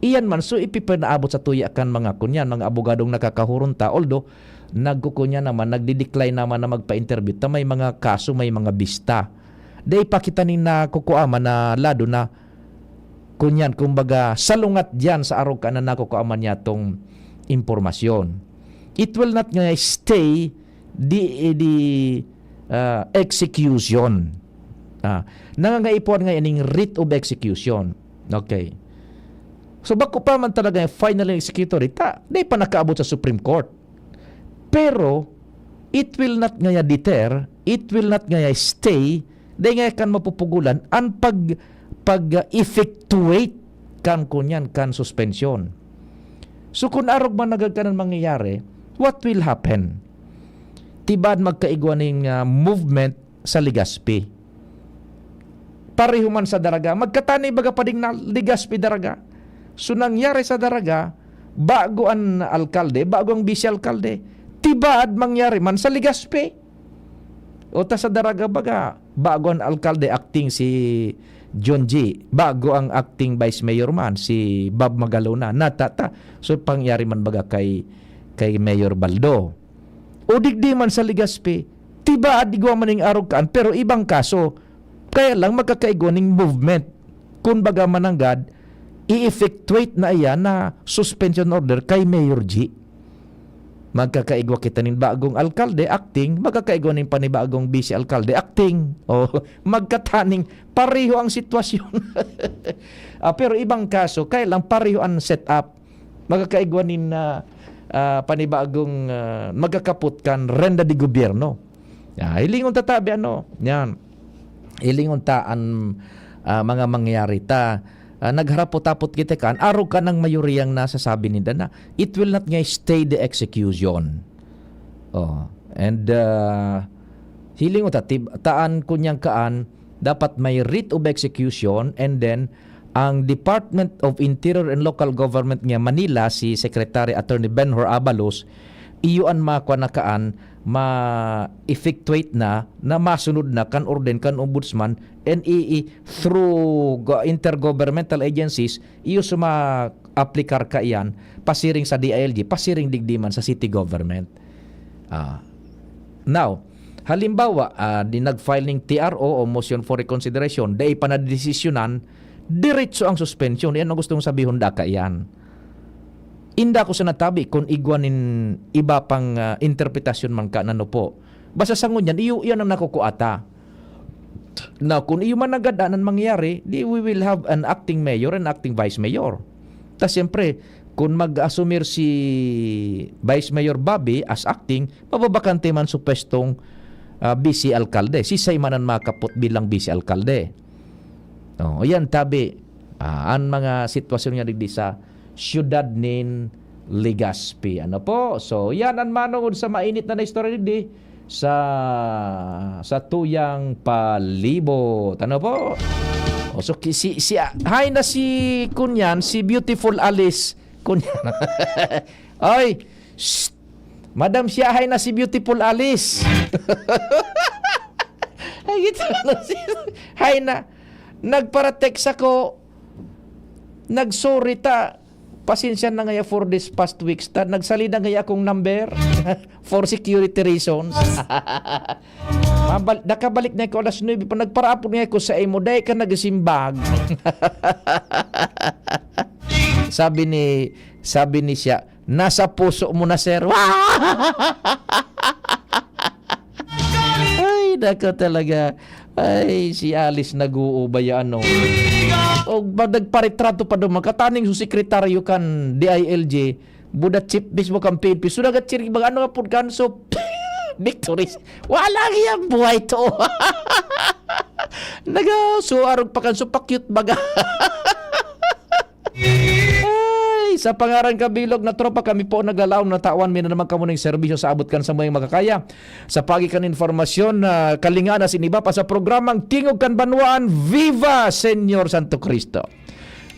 Iyan man, so ipipanaabot sa tuya kan mga kunyan, mga abogadong nakakahurunta, although nagkukunya naman, nagdi-decline naman na magpa-interview, ta may mga kaso, may mga bista. Day pa kita ni na kukuaman na lado na kunyan, kumbaga, salungat dyan sa araw ka na nakukuaman niya tong impormasyon. It will not nga stay the execution. Nangangaipuan nga yaning writ of execution. Okay. So bako pa man talaga yung final executor, di pa nakaabot sa Supreme Court. Pero, it will not nga deter, it will not nga stay, di nga kan mapupugulan ang pag-effectuate kan kunyan, kan suspension. So kung arog man nagagkanan mangyayari, what will happen? Tibad magkaigwa ng movement sa Legazpi. Pareho man sa Daraga, magkatani baga pa ding na Legazpi Daraga. So nangyari sa Daraga, bago ang alkalde, bago ang vice-alkalde, tibad mangyari man sa Legazpi. O ta sa Daraga baga, bago ang alkalde acting si John G. Bago ang acting vice mayor man si Bob Magalona. Natata. So pangyari man baga kay Mayor Baldo. O digdi man sa Legazpi, tiba adigwa man ng arukan, pero ibang kaso, kaya lang magkakaigwa ng movement. Kung baga mananggad, i-effectuate na iyan na suspension order kay Mayor G. Magkakaigwa kita ng bagong alkalde acting, magkakaigwa ng panibagong vice-alkalde acting. O magkataning pareho ang sitwasyon. Pero ibang kaso, kaya lang pareho ang setup. Magkakaigwa ng panibagong magkakaput kan renda di gobyerno. Hilingon tatabi yan. Hilingon taan mga mangyari ta. Nagharapot-tapot kita kan, araw ka ng mayoriyang nasasabi nila na it will not nga stay the execution. And hiling taan kunyang kaan, dapat may writ of execution, and then ang Department of Interior and Local Government nga Manila, si Secretary Attorney Benhur Abalos, iyuan makwa na kaan, ma-effectuate na masunod na kan orden kan ombudsman, and through intergovernmental agencies iyo suma aplikar ka iyan pasiring sa DILG, pasiring digdiman sa city government. Now, halimbawa di nag-file ng TRO o motion for reconsideration, dahil pa na desisyonan, diretso ang suspension. Yan ang gustong sabihin da ka iyan. Inda ko sa natabi kung igwanin iba pang interpretasyon man ka nano po. Basta sa ngunyan, iyo yan ang nakukuata. Now, kung iyo man nagadaanan mangyari, we will have an acting mayor and acting vice mayor. Tas siyempre, kung mag-asumir si Vice Mayor Bobby as acting, mababakante man sa pwestong vice-alkalde. Si Saymanan makapot bilang vice-alkalde. Yan tabi. Ang mga sitwasyon niya digdi sa siyudad nin Legazpi. Ano po? So, yan ang manungod sa mainit na istorya digdi sa tuyang palibot. Ano po? So, hay na si kunyan, si Beautiful Alice kunyan. Oy, shh, Madam siya, hay na si Beautiful Alice. Hay na. Nagparatext ako, nagsorry ta, pasensya na ngaya for this past weeks ta, nagsalida ngaya akong number for security reasons. Nakabalik na ako alas 9 pa, nagparaapon nga ako sa imo, dahil ka nagsimbag. Sabi ni siya, nasa puso mo na, sir. Ay, nako talaga. Ay, si Alice nag-uubay ano. O nagparitrato pa doon, magkataning su sekretaryo kan DILG, buda chief bismo campaign, sudah gatsiri bag ano kapod kan, so victories. Wala yang buhay to. Nagasuarog pa kan, so pa-cute baga. Ay, sa pangaran kabilog na tropa, kami po naglalaon na tawan min na naman kamo ng serbisyo sa abot kan sa mga makakaya. Sa pagikan informasyon na kalingana siniba pa sa programang Tingog kan Banwaan, Viva Senyor Santo Cristo.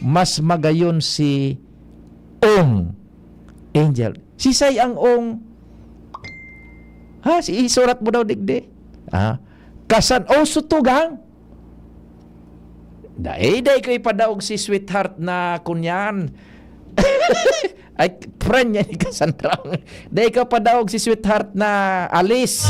Mas magayon si Ong Angel. Si Say ang Ong. Si isurat mo daw digdi. Kasan sutugang. Daay ko ipadaog si sweetheart na kunyan. Ay, friend niya ni Cassandra. Dahil ka pa daw si sweetheart na Alice.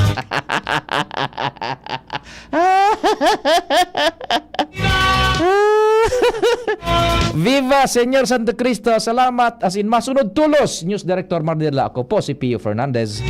Viva Senyor Santo Cristo. Salamat. As in, masunod tulos. News Director Mardela. Ako po si Pio Fernandez.